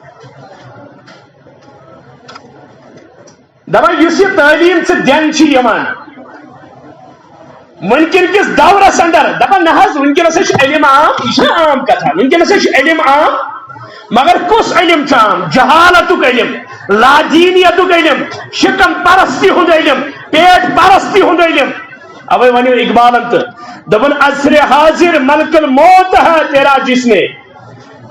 دپان اس یہ تعلیم سے دین یوان ونکن کس دورس اندر دپان نہ حظ ونکس علم عام یہ عام کتھا ونکس علم عام مگر کس علم عام جہالت علم لادینیت علم شکم پرستی ہند علم پیٹ پرستی ہند علم اوے ونیو اقبالن تو دپان عصر حاضر ملک الموت ہے تیرا جس نے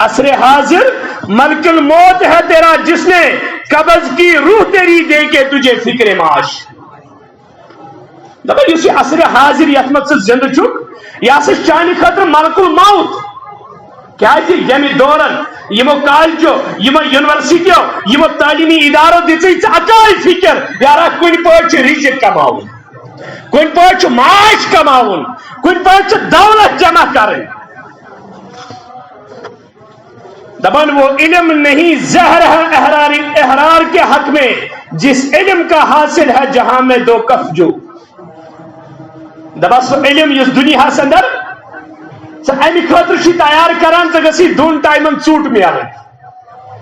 عصر حاضر ملک الموت ہے تیرا جس نے قبض کی روح تیری دے کے تجھے فکر معاش دپان اس عصر حاضر یت مت زندہ چھک یہ ہسا چانہ خاطر ملک الموت کیا یمہ دورن یمو کالجو یمو یونیورسٹیو یمو تعلیمی ادارو دژ اکائی فکر یارا کن پہ رزق کماؤن کن پہ معاش کماؤن کن پہ دولت جمع کریں دبن وہ علم نہیں زہر ہے احرار کے حق میں جس علم کا حاصل ہے جہاں میں دو کف جو دبا سو علم اس دنیا اندر امی خاطر تیار کران تو گسی دون ٹائمن ژوٹ ملن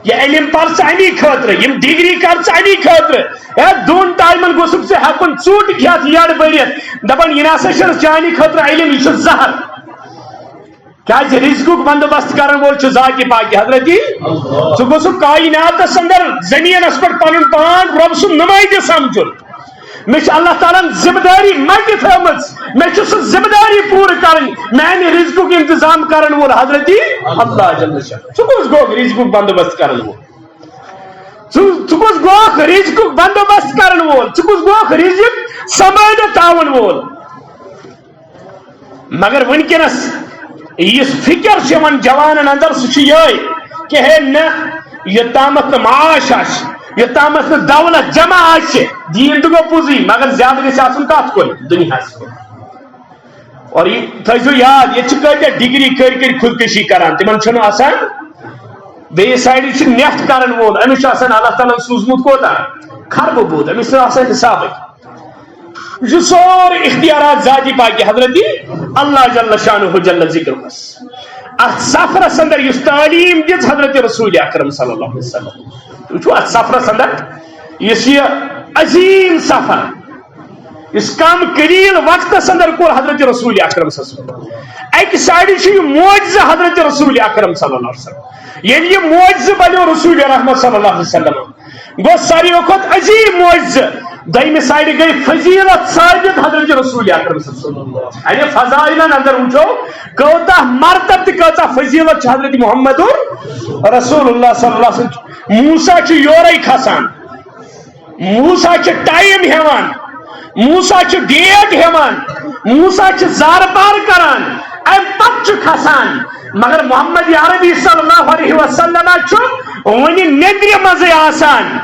یہ علم پر امی خاطر یم ڈگری کر امی خاطر دون ٹائمن گوسک سے ہکن ژوٹ کھیت یڑ بڑھت دپان یہ نسا چانہ خاطر علم یہ زہر کیا رزقک بندوبست کرن وول ذات پاک حضرت ژٕ گوسک کائناتس اندر زمینس پہ پن پان رب سن نمائندہ سمجھن میں اللہ تعالیٰ ذمہ داری مٹہ تھومت میں سہ ذمہ داری پور کرن میانہ رزقک انتظام کرن وول حضرت اللہ جل شانہ ژٕ کس گوک رزقک بندوبست کرن وول ژٕ کس گوک رزقک بندوبست کرن وول ژٕ کس گوک رزق سنبھالت تھاون وول مگر ونکس اس فکر جوانن اندر سہ یہ کہ ہے نہ یوتامت معاش آس یوتامت دولت جمع آس دین تو گو پوزی مگر زیادہ گھس آسن کت کن دنیا اور یہ تھو یاد یہ کتیا ڈگری کر خودکشی کران تمن چھن آسان بیس سائڈ چھ نیٹ کرن وول امس آسان اللہ تعالیٰ سوزمت کوتا خرب بود امس آسان حساب یہ سورے اختیارات ذاتی پاکی حضرت اللہ جل شانہ جل ذکر بس ات سفرس اندر اس تعلیم دس حضرت رسول اکرم صلی اللہ علیہ وسلم وچو ات سفرس اندر اس یہ عظیم سفر اس کم قلیل وقت اندر کور حضرت رسول اکرم صلی اللہ علیہ وسلم ایک سائڈ یہ معجزہ حضرت رسول اکرم صلی اللہ علیہ وسلم یعنی یہ معجزہ بنو رسول رحمت صلی اللہ علیہ وسلم گو ساری وقت عظیم معجزہ دائم سائڈ گئی فضیلت ثابت حضرت رسول اکرم صلی اللہ علیہ وسلم یعنی فضائلن اندر وچھو کوتا مرتب تہ کوتا فضیلت حضرت محمد رسول اللہ صلی اللہ علیہ وسلم موسیٰ چھ یورے کھسان موسیٰ چھ ٹائم ہیوان موسیٰ چھ ڈیٹ ہیوان موسیٰ چھ زار پار کران ام پت چھ کھسان مگر محمد عربی صلی اللہ علیہ وسلم چھ ونی نندر مزے آسان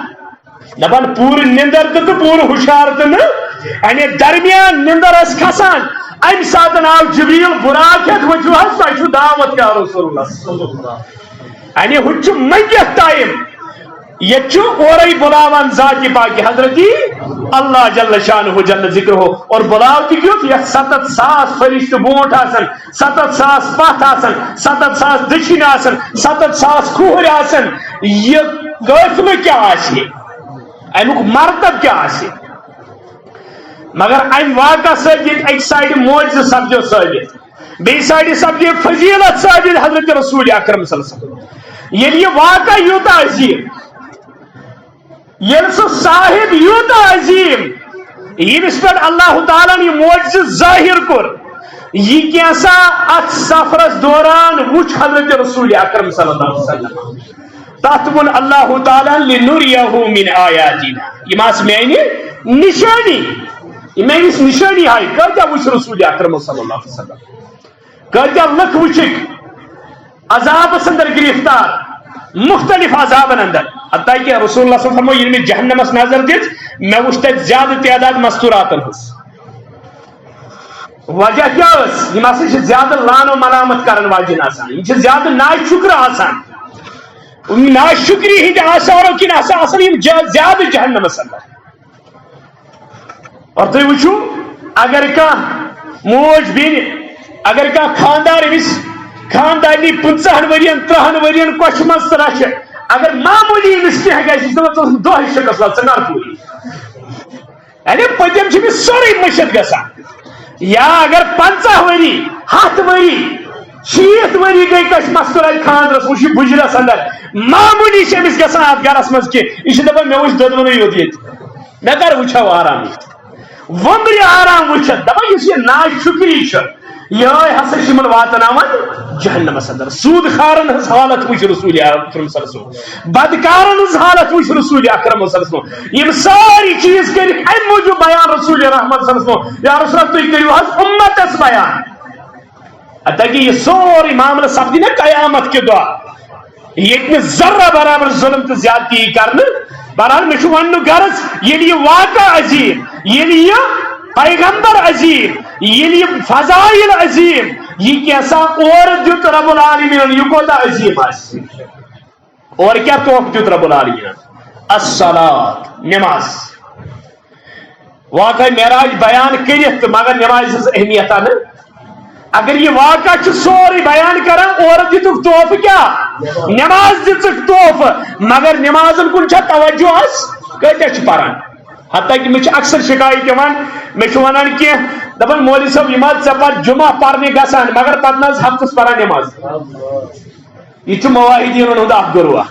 دپان پور نندر تو پور ہوشیار تو یعنی درمیان نندر اس کھسان ام سات آو جبریل براک ہتھ وچو حس تہ دعوت یا رسول اللہ یعنی ہچ مگیت ٹائم یہ اورے بلاوان ذات پاک حضرت اللہ جل شانہ جل ذکر ہو اور بلاو تہ کیت یہ 7,000 فرشت بونٹ آسن 7,000 پتھ آسن 7,000 دچھن آسن 7,000 کھوہر آسن یہ قافلہ کیا آسی امیک مرتب کیا آسی مگر ام واقع ثابت ایک سائڈ معجزہ سپدو ثابت بی سائڈ سپدو فضیلت ثابت حضرت رسول اکرم صلی اللہ علیہ وسلم یعنی یہ واقع یوتا عظیم یعنی سو صاحب یوتا عظیم یمس پہ اللہ تعالیٰ نے معجزہ ظاہر کر یہ کیسا ات سفرس دوران وچ حضرت رسول اکرم صلی اللہ علیہ وسلم تاتبن اللہ تعالیٰ لنریہ من آیاتنا یہ ماس میانی نشانی یہ میانی نشانی ہے کہتا وچ رسول اکرم صلی اللہ علیہ وسلم کہتا لکھ وچک عذاب اندر گرفتار مختلف عذاب اندر حتیٰ کہ رسول اللہ صلی اللہ علیہ وسلم جہنم اس نظر دیت میں وچتا زیادہ تعداد مستوراتن ہس وجہ کیا اس یہ ماس زیادہ لان و ملامت کرن واجن آسان یہ زیادہ ناشکر آسان ناشکری ہند آثاروں کی آسان زیادہ جہنم اندر اور تھی وچو اگر موج بین اگر خاندار امس خاندانی 50 ورین 30 ورین کوش مز رش اگر معمولی امس کی گھس دہ شکس ثار پوری یعنی پتم سوری مشت گسان یا اگر 50 وری 7 وری 60 وری گئی کش مستور خاندرس وچ بجرس اندر معمولی امس گسان ات گرس مز کی یہ دپان مے وچ دۄدوٕنُے یوت ییٚتہِ مے کر وٕچھو آرام ومبرِ آرام وٕچھتھ دپان یُس یہ ناشکری یہ ہسا واتناوان جہنمس اندر سود خارن ہز حالت وچ رسول اکرم صلی اللہ علیہ وسلم بدکارن ہز حالت وچ رسول اکرم صلی اللہ علیہ وسلم یہ ساری چیز کر ام موجود بیان رسول رحمت صلی اللہ علیہ وسلم یا رسول اللہ تُہۍ کٔرِو حظ امتس بیان حتیٰ کہ یہ سوری معاملہ سپدی نا قیامت کے دعا یہ ذرہ برابر ظلم تو زیادتی کرنے بہرحال میں ون غرض یہ واقع عظیم یہ پیغمبر عظیم یہ فضائل عظیم یہ کیسا اور دیت رب العالمین یہ کوتا عظیم آسی اور کیا توف دیت رب العالمین الصلاۃ نماز واقعی معراج بیان کرت مگر نماز اہمیت نا اگر یہ واقعہ سوری بیان کران اور دتک توف کیا نماز دتک توف مگر نماز کن چھا توجہ اس کتیا پران حتیٰ کہ مجھے اکثر شکایت دِوان مجھے ونان کی دپان مولوی صاحب یہ مت ژےٚ جمعہ پرنے گژھان مگر پتہ نہ ہفتس پران نماز یہ مواحدین ہند اخ گروہ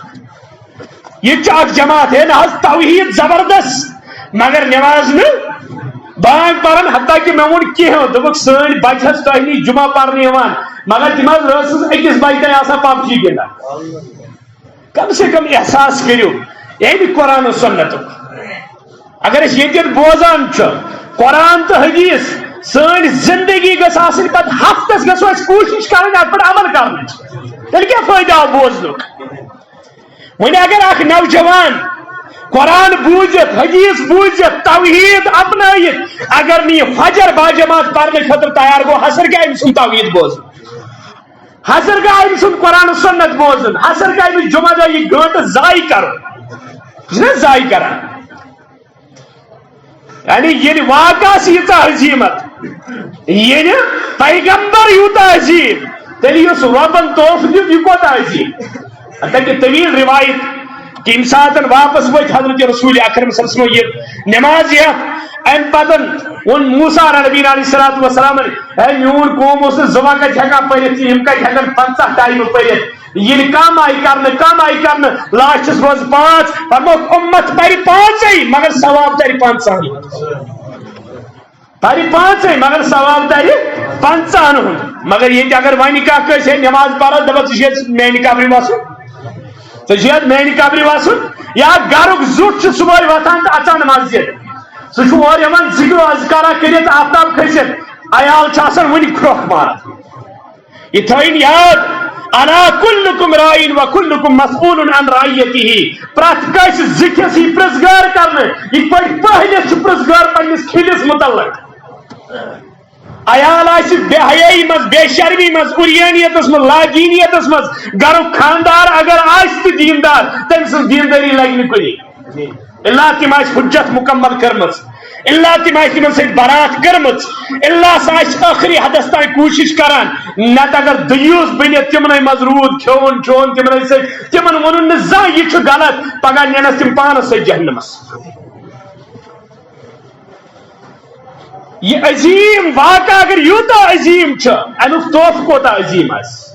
یہ اخ جماعت ہے نہ توحید زبردست مگر نماز میں بانگ پران حتیٰ کہ میں ون کی دپک سن بچہ تہ نش جمعہ پرنے مگر تم رسس اکس بجہ تین آسان پب جی گندان کم سے کم احساس کرو یہ بھی قرآن و سنتک اگر اس یہ بوزان قرآن تو حدیث سن زندگی گھس آسن پتہ ہفتس گھو اس کوشش کریں ات پہ عمل کرنے تیل کیا فائدہ آو بوزنک ون اگر اخ نوجوان قرآن بوزت حدیث بوزت توحید اپنائت اگر نہیں فجر باجماعت پرنے خاطر تیار گو حسر کیا سن توحید بوزن حسر کا سن قرآن سنت بوزن حسر کا جمعہ دہ یہ گھنٹہ ضائع کرو ضائع کران یعنی یہ واقعہ یوتہ عظیمت یہ پیغمبر یوتہ عظیم تیل اس ربن توف دیت یہ کوتا عظیم حتیٰ کہ طویل روایت کہ ام سات واپس وت حضرت رسول اکرم صلی اللہ علیہ وسلم نماز یہ ام پتن ون موسیٰ نبی علیہ السلام ہے میون قوم اس زوقت ہیکان پرت یم کت ہیکن 50 ٹائم پرت یہ کم آئی کرنا لاسٹس روز 5 فرموک امت پری 5 مگر ثواب تری 5 پری 5 مگر ثواب تری 5 مگر یہ اگر وانی کا کیسے نماز پڑھو دبت شید مینی قبری واسو تو شید مینی قبری واسو یا گھرک زٹ صبح واتان تو اچان مسجد سہ اور یمن ذکر اذکارا کرت آفتاب کھست عیال چھاسن ونی کھروک مارت یہ تھوین یاد انا کلکم رائن و کلکم مسئول عن رعیته پرت کس ذکر یہ پرزگار کرنے یہ پہلے پرزگار پنس کھلس متعلق عیال آس بے حیائی مز بے شرمی مز اریانیتس مز لاجینیتس مز گھرک خاندار اگر آس تو دیندار تم سن دینداری لگن کلی اللہ تم حجت مکمل کرمز اللہ تم تمن سی برات کرمز اللہ سہ آخری حدس تین کوشش کران نت اگر دیوس بنت تمن مز رود کھون چون تمن تمن ون زان یہ غلط پگہ نینس تم پانس سی جہنمس یہ عظیم واقعہ اگر یوتہ عظیم امیک توف کوتا عظیم آس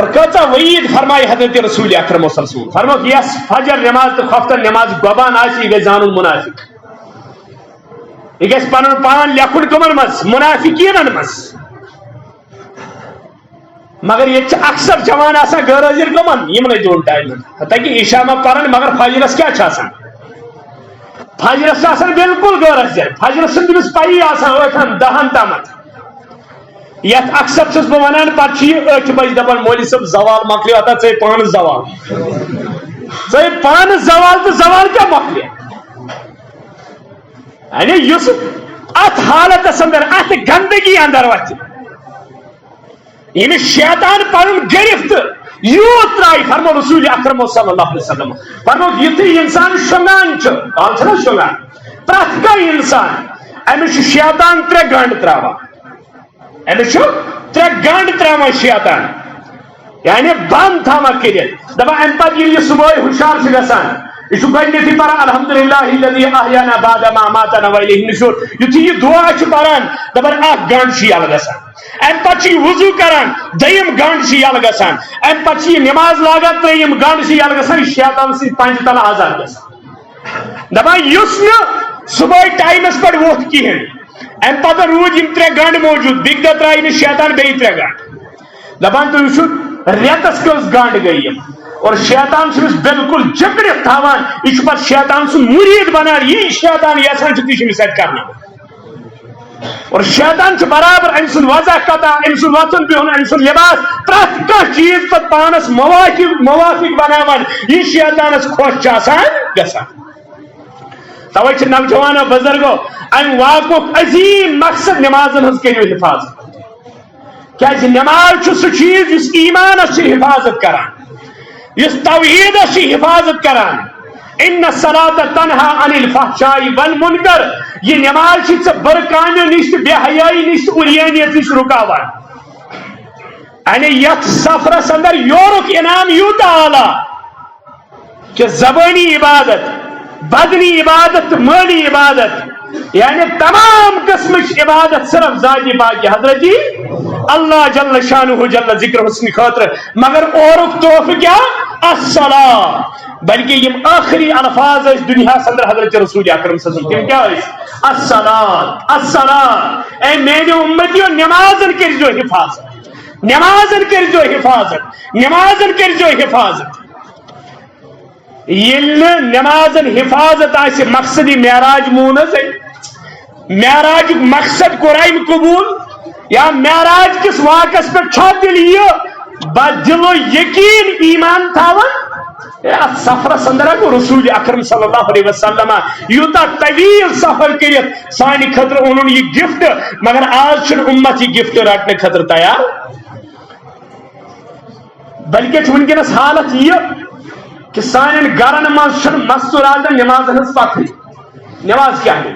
اور کتا وعید فرمائی حضرت رسول اکرم صلی اللہ علیہ وسلم فرمو یس فجر نماز تو خفتر نماز گوبان آسی یہ زان المنافق یہ گھس پنن پان لیکن کمن مز منافقین مز مگر یہ اکثر جوان آسا غیر حاضر کمن یمن دون ٹائم حتیٰ کہ عشاء میں پرن مگر فجرس کیا چھاسان فجرس آسان بالکل غیر حاضر فجرس تمس پی آسان 8-10 تامت یت اکثر چھس بہ ونان پتہ یہ 8 بج دپان مولوی صاحب زوال مکلیو اتا ژے پان زوال ژے پان زوال تو زوال کیا مکلی یعنی یس ات حالت اندر ات گندگی اندر وت یہ شیطان پن گرفت یوت ترائی فرمو رسول اکرم صلی اللہ علیہ وسلم فرمو یتھی انسان شنگان چھ شنگان پرت کانٛہہ انسان امس شیطان 3 گنڈ تراوان امس 3 گنڈ تراوان شیطان یعنی بند تھاما کرت دپان ام پتہ یہ صبح ہوشیار گژھان یہ گۄڈنیتھٕے پران الحمدللہ الذی احیانا بعد ما اماتنا والیہ النشور یتھی یہ دعا پران دپان 1 گنڈ یل گژھان ام پتہ وضو کران 2م گنڈ یل گژھان ام پتہ نماز لاگان 3م گنڈ یل گژھان شیطان سی پنج تل آزاد گژھان دپان یس صبح ٹائمس پہ ووت کہین ام پتہ روز 3 گنڈ موجود بیٚکہِ دۄہ ترٛایہِ نہٕ شیطان بیٚیہِ 3 گنڈ دپان تُہۍ وٕچھِو رٮ۪تس کٔژ گنڈ گٔے یِم اور شیطان چھُس بالکل جکڑِتھ تھاوان یہ چھُ پتہٕ شیطان سُنٛد مُریٖد بنان یی شیطان یژھان چھُ تہِ چھُ أمِس اَتہِ کرناوُن اور شیطان چھُ برابر أمۍ سُنٛد وضع قطع أمۍ سُنٛد وۄتھُن بِہُن أمۍ سُنٛد لباس پرٛٮ۪تھ کانٛہہ چیٖز پتہٕ پانس موافق بناوان یہِ شیطانس خۄش چھُ آسان گژھان توے چھ نوجوانو بزرگو ام واقعک عظیم مقصد نمازن ہز کرو حفاظت کیا نماز سہ چیز اس ایمانس حفاظت کران اس توحیدس حفاظت کران ان الصلاۃ تنہا عن الفحشاء والمنکر یہ نماز بر کامیو نش بے حیائی نش اریانیت نش رکاوان یعنی یت سفرس اندر یورک انعام یوتا اعلی کہ زبانی عبادت بدنی عبادت مالی عبادت یعنی تمام قسم عبادت صرف ذاتی باقی حضرت اللہ جل شانہ جل ذکر حسن خاطر مگر اورک تحفہ کیا الصلاۃ بلکہ یم آخری الفاظ اس دنیا اندر حضرت رسول اکرم صلی اللہ علیہ وسلم کیا ہے الصلاۃ الصلاۃ اے میرے امتیو نمازن کرجو حفاظت نمازن کرجو حفاظت نمازن کرجو حفاظت یل نمازن حفاظت آس مقصد معراج مونس معراج مقصد قرآن قبول یا معراج کس واقعس پہ چھا دل یہ بدل و یقین ایمان تھاون سفرس اندر رسول اکرم صلی اللہ علیہ وسلم یوتا طویل سفر کرت سانہ خطر انہوں یہ گفٹ مگر آج امت یہ گفٹ رٹنے خطر تیار بلکہ ونکس حالت یہ کہ سان گرن مز مستورات نماز ہز پتہ نماز کیا گو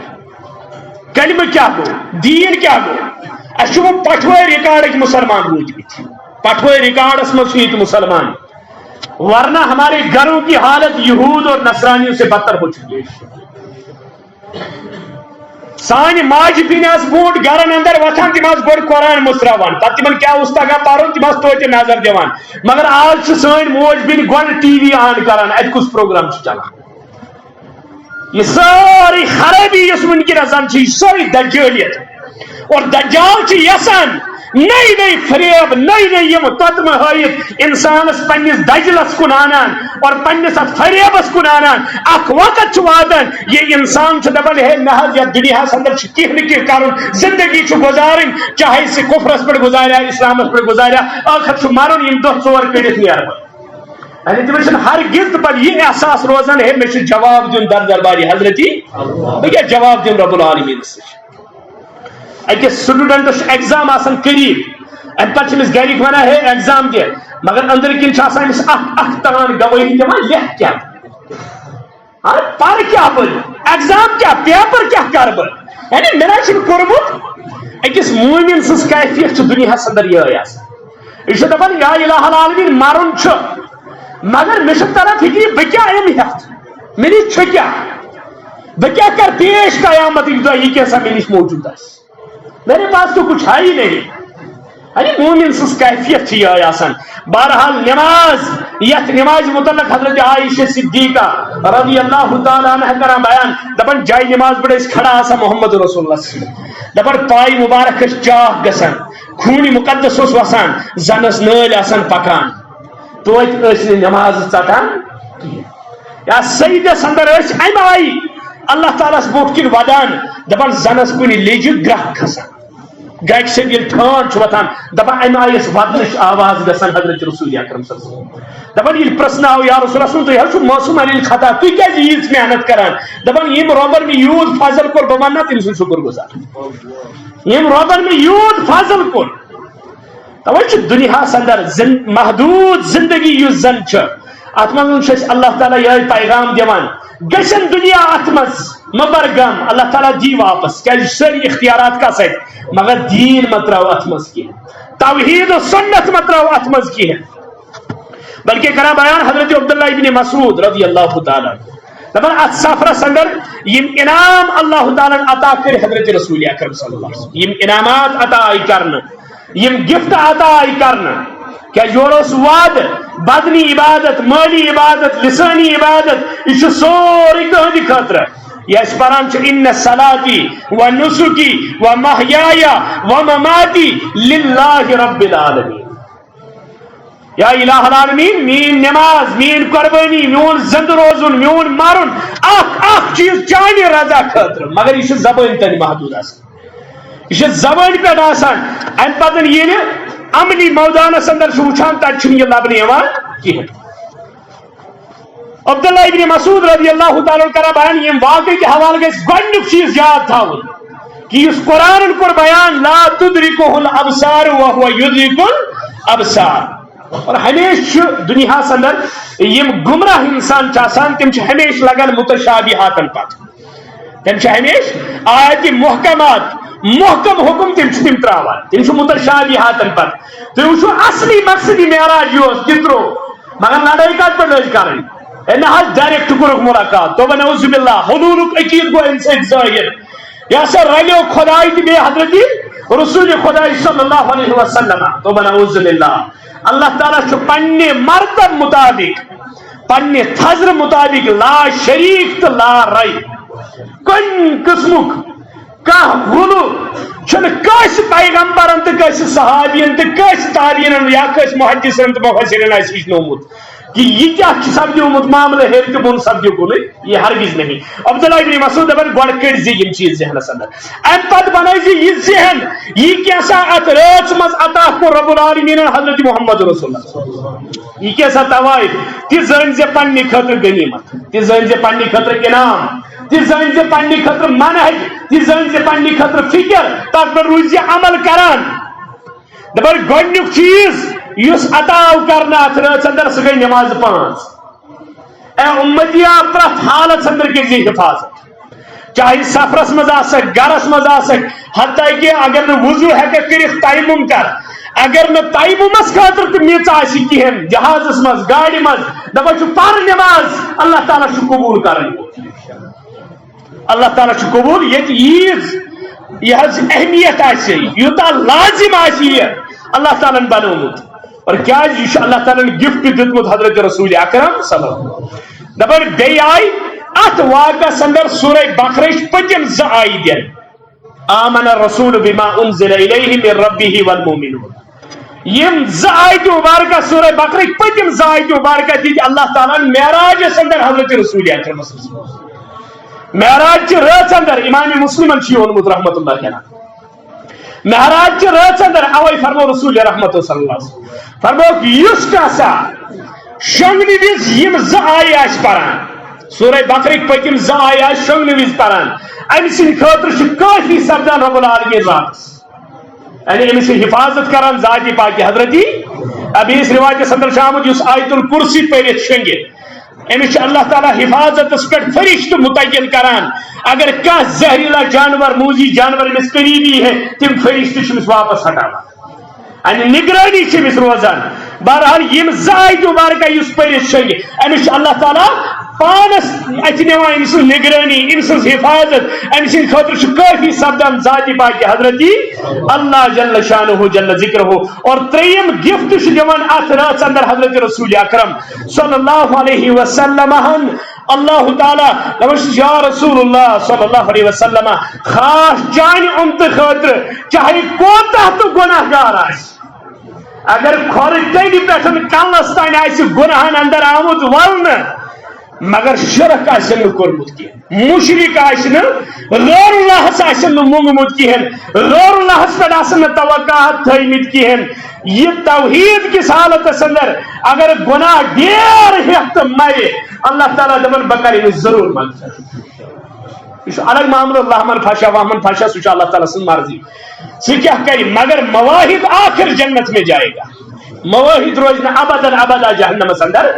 کلمہ کیا گو دین کیا گو اس پٹھوے ریکارڈ مسلمان روزمت پٹھوے ریکارڈس مزید مسلمان ورنہ ہمارے گھروں کی حالت یہود اور نصرانیوں سے بدتر ہو چکی ہے سان ماج پینس بوٹ گرن اندر وتھان تم گوڑ قرآن مشراوان پتہ تمن کیا تگان پرن تم توتہ نظر دِوان مگر آج سان موج بین گوڑ ٹی وی آن کران ات کس پروگرام چلان یہ ساری خرابی اس ونکس زن ساری دجالیت اور دجال یسان نئی نئی فریب نئی نئی یم تتم ہائت انسانس پنس دجلس کن آنان اور پنس ات فریبس کن آنان اخ وقت واتان یہ انسان دپان ہے نہ یا دنیا اندر کھیہ نہ کرن زندگی گزارن چاہے سہ کفرس پہ گزاریا اسلامس پہ گزاریا آخر مرن یم دہ ژور کڑت نیران یعنی تم ہرگز پہ یہ احساس روزان ہے مے جواب دین در درباری حضرتی بہ جواب دین رب العالمین اکس سٹوڈنٹس ایگزام آسان قریب ام پہ گرک ونان ہے ایگزام دے مگر اندر کن امس اخ تان گواہی دان لکھ کیا پر کیا بل ایگزام کیا پیپر کیا کر بل یعنی میرا کورمت اکس مومن سز کیفیت دنیا اندر یہ دپان یا الہ العالمین مرن مگر مے تران فکر بہ کیا ام ہیت مے نش کیا بہ کیا کر پیش قیامت دہ یہ کیسا مے نش موجود آس میرے پاس تو کچھ ہے ہی نہیں یعنی مومن سز کیفیت یہ آسان بہرحال نماز یت نماز متعلق حضرت عائشہ صدیقہ رضی اللہ تعالی عنہ کران بیان دپان جائے نماز پہ کھڑا آسان محمد رسول اللہ صلی اللہ علیہ وسلم دپان پائی مبارک چاک گسان خون مقدس وسان زنس نل آسان پکان توت نماز ژٹان یا سیدس اندر ام آئی اللہ تعالیٰ بوٹ کن ودان دپان زنس کن لیج گرہ کھسان گرک سب یل ٹھان وتان دپان ام آئیس ودنچ آواز گسان حضرت رسول اکرم صلی اللہ علیہ وسلم دپان یل پرسناو یا رسول اللہ تھی حضرت معصوم علی الخطا تھی کیا ییز محنت کران دپان یم ربن میں یوت فضل کور بہ وننا تم سن شکر گزار یم ربن میں یوت فضل کور توجہ دنیا اندر محدود زندگی یس زن ات مز اللہ تعالیٰ یہ پیغام دیوان گشن دنیا ات مز مبرگم اللہ تعالیٰ دی واپس کیا ساری اختیارات کا ست مگر دین مت ترو ات مز کی توحید و سنت مت ترو ات مز کی بلکہ کرا بیان حضرت عبداللہ ابن مسعود رضی اللہ تعالیٰ دپان ات سفرس اندر یم انعام اللہ تعالیٰ عطا کر حضرت رسول اکرم صلی اللہ علیہ وسلم یم انعامات عطا آئی کرنا یم گفٹ عطا آئی کرنا کیا یورس وعد بدنی عبادت مالی عبادت لسانی عبادت یہ سوری تہندی خاطر یہ پران ان صلاتی و نسکی و محیای و مماتی للہ رب العالمین یا الہ العالمین مین نماز مین قربانی میون زند روزن میون مرن اخ چیز چانی رضا خاطر مگر یہ زبان تن محدود آسان یہ زبان پہ آسان ام پتن یہ عملی میدانس اندر وچان تک یہ لبنہ کہین عبداللہ ابن مسعود رضی اللہ تعالیٰ کرا بیان یم واقعی کے حوالے گئے گۄڈنیُک چیز یاد تھاون کہ اس قرآن کور بیان لا تدرکہ الابصار وهو یدرک الابصار اور ہمیشہ دنیا اندر یم گمراہ انسان چاسان تم ہمیشہ لگان متشابہاتن پت تم ہمیشہ آیت محکمات محکم حکم تم تراوان تم متشابہاتن پت تم وچھو اصلی مقصد معراج یہ کترو مگر لڑائی کت پہ لج کریں نہ ڈائریکٹ کورک ملاقات تو نعوذ باللہ حضورک عقید گو ان سے ظاہر یا سا رلیو خدای تہ بے حضرتی رسول خدای صلی اللہ علیہ وسلم تو نعوذ باللہ اللہ تعالیٰ چھ پنہ مرتب مطابق پنہ تھزر مطابق لا شریک تو لا رئی کن قسمک غلو کس پیغمبرن تو کس صحابین تو کس تابعین یا کس محدثن تو مفسرین ہیچنومت کہ یہ کیا سپدیومت معاملہ ہیر تو بن سپدیو کو یہ ہرگز نہیں عبداللہ ابن مسعود دپان گۄڈٕ کٔڑۍ زِ یم چیز ذہنس اندر امہ پتہٕ بنٲے زِ یہ ذہن یہ کیسا ات رٲژ منٛز عطا کوٚر رب العالمین حضرت محمد رسول اللہ یہ کیسا طوائف تہ زٲنۍ زِ پننہِ خٲطرٕ غنیمت تہ زٲنۍ زِ پننہِ خٲطرٕ انعام تہ زٲنۍ زِ پننہِ خٲطرٕ منہج تہ زٲنۍ زِ پننہِ خٲطرٕ فکر تتھ پٮ۪ٹھ روٗزِ زِ عمل کران دپان گۄڈنیُک چیز یس عطا آو کرنا ات رٲژ اندر سہ گئی نماز 5 اے امتیا پرت حالت اندر کر حفاظت چاہے سفرس مز آسک گرس مز آسک حتیٰ کہ اگر نہ وضو ہیکک کرتھ تیمم کر اگر نہ تیممس خاطر تو میژ آسی کہین جہازس مز گاڑی مز دپان چھ پر نماز اللہ تعالیٰ چھ قبول کران اللہ تعالیٰ چھ قبول یہ عیز یہ اہمیت آسے یوتاہ لازم آسی اللہ تعالیٰ بنومت اور کیا یہ اللہ تعالیٰ نے گفٹ دیتمت حضرت رسول اکرم صلی اللہ علیہ وسلم دپان بیٚیہِ آئی ات واقعس اندر سورہ بقرہ پتم ز آئی دین آمن الرسول بما انزل الیہ من ربہ والمؤمنون یم ز آیت مبارکہ سورہ بقرہ پتم ز آیت مبارکہ دی اللہ تعالیٰ معراج اندر حضرت رسول اکرم صلی اللہ علیہ وسلم معراج چہ رٲژ اندر امام مسلمن چھ وونمت رحمت اللہ علیہ معراج چہ رٲژ اندر اوے فرمو رسول رحمت صلی اللہ علیہ وسلم فرمو یس کسا شنگنہ وز یم ز آیہ آس پران سورہ بقرہ پتم ز آیہ آس شنگنہ وز پران ام سند خاطر کافی سپدان رب العالمین راتس یعنی امس حفاظت کران ذات پاک حضرتی ابھی اس روایت اندر شامت اس آیت الکرسی پرت شنگت امس اللہ تعالیٰ حفاظت پہ فرشت متعین کران اگر کھانا زہریلا جانور موذی جانور امس قریبی ہے تم فرشت واپس ہٹانا یعنی نگرانی امس روزان بہرحال یم زائد مبارکہ اس پرت شنگ امس اللہ تعالیٰ پانس ات نوان ام سن نگرانی ام سن حفاظت ام سن خاطر کافی سپدان ذات پاک حضرتی اللہ جل شانہ جل ذکرہ اور تریم گفٹ دان ات رات اندر حضرت رسول اکرم صلی اللہ علیہ وسلم اللہ تعالیٰ یا رسول اللہ صلی اللہ علیہ وسلم خاص چان امت خاطر چاہے کوتاہ تو گناہ گار آس اگر کھور تیلی پہ کلس تین آس گناہن اندر آمت ولن مگر شرک آسن کورمت کہین مشرک آسن غیر اللہ آسن مونگمت کہین غیر اللہ پہ آسن توقعات تھمت کہین یہ توحید کس حالت اندر اگر گناہ ڈیر ہیت مرے اللہ تعالیٰ دپان بہ کرے ضرور مغفرت یہ الگ معاملہ اللہ من فاشا ومن فاشا سہ اللہ تعالیٰ سن مرضی سہ کیا کرے مگر مواہد آخر جنت میں جائے گا مواہد روزنا ابدا ابدا جہنم اندر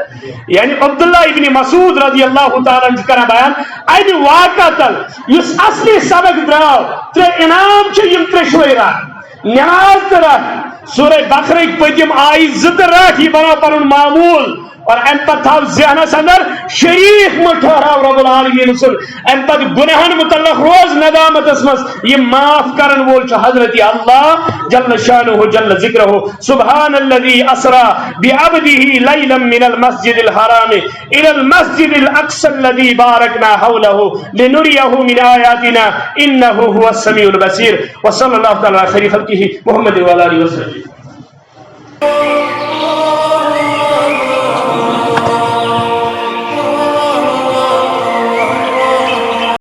یعنی عبداللہ ابن مسعود رضی اللہ تعالیٰ عنہ کرا بیان این واقع تل اس اصلی سبق دراو تر انعام چھ یم ترشوئی رات نماز رات سورہ بقرہ پتم آئی زد رات یہ بنا پر معمول اور ام پت تھاو ذہنس اندر شریف مٹھہراو رب العالمین سن ام پت گناہن متعلق روز ندامت اسمس یہ معاف کرن وول چھ حضرت اللہ جل شانہ جل ذکرہ سبحان الذي اسرا بعبده ليلا من المسجد الحرام الى المسجد الاقصى الذي باركنا حوله لنريه من آياتنا انه هو السميع البصير وصلى الله تعالى على خير خلقه محمد وعلى اله وصحبه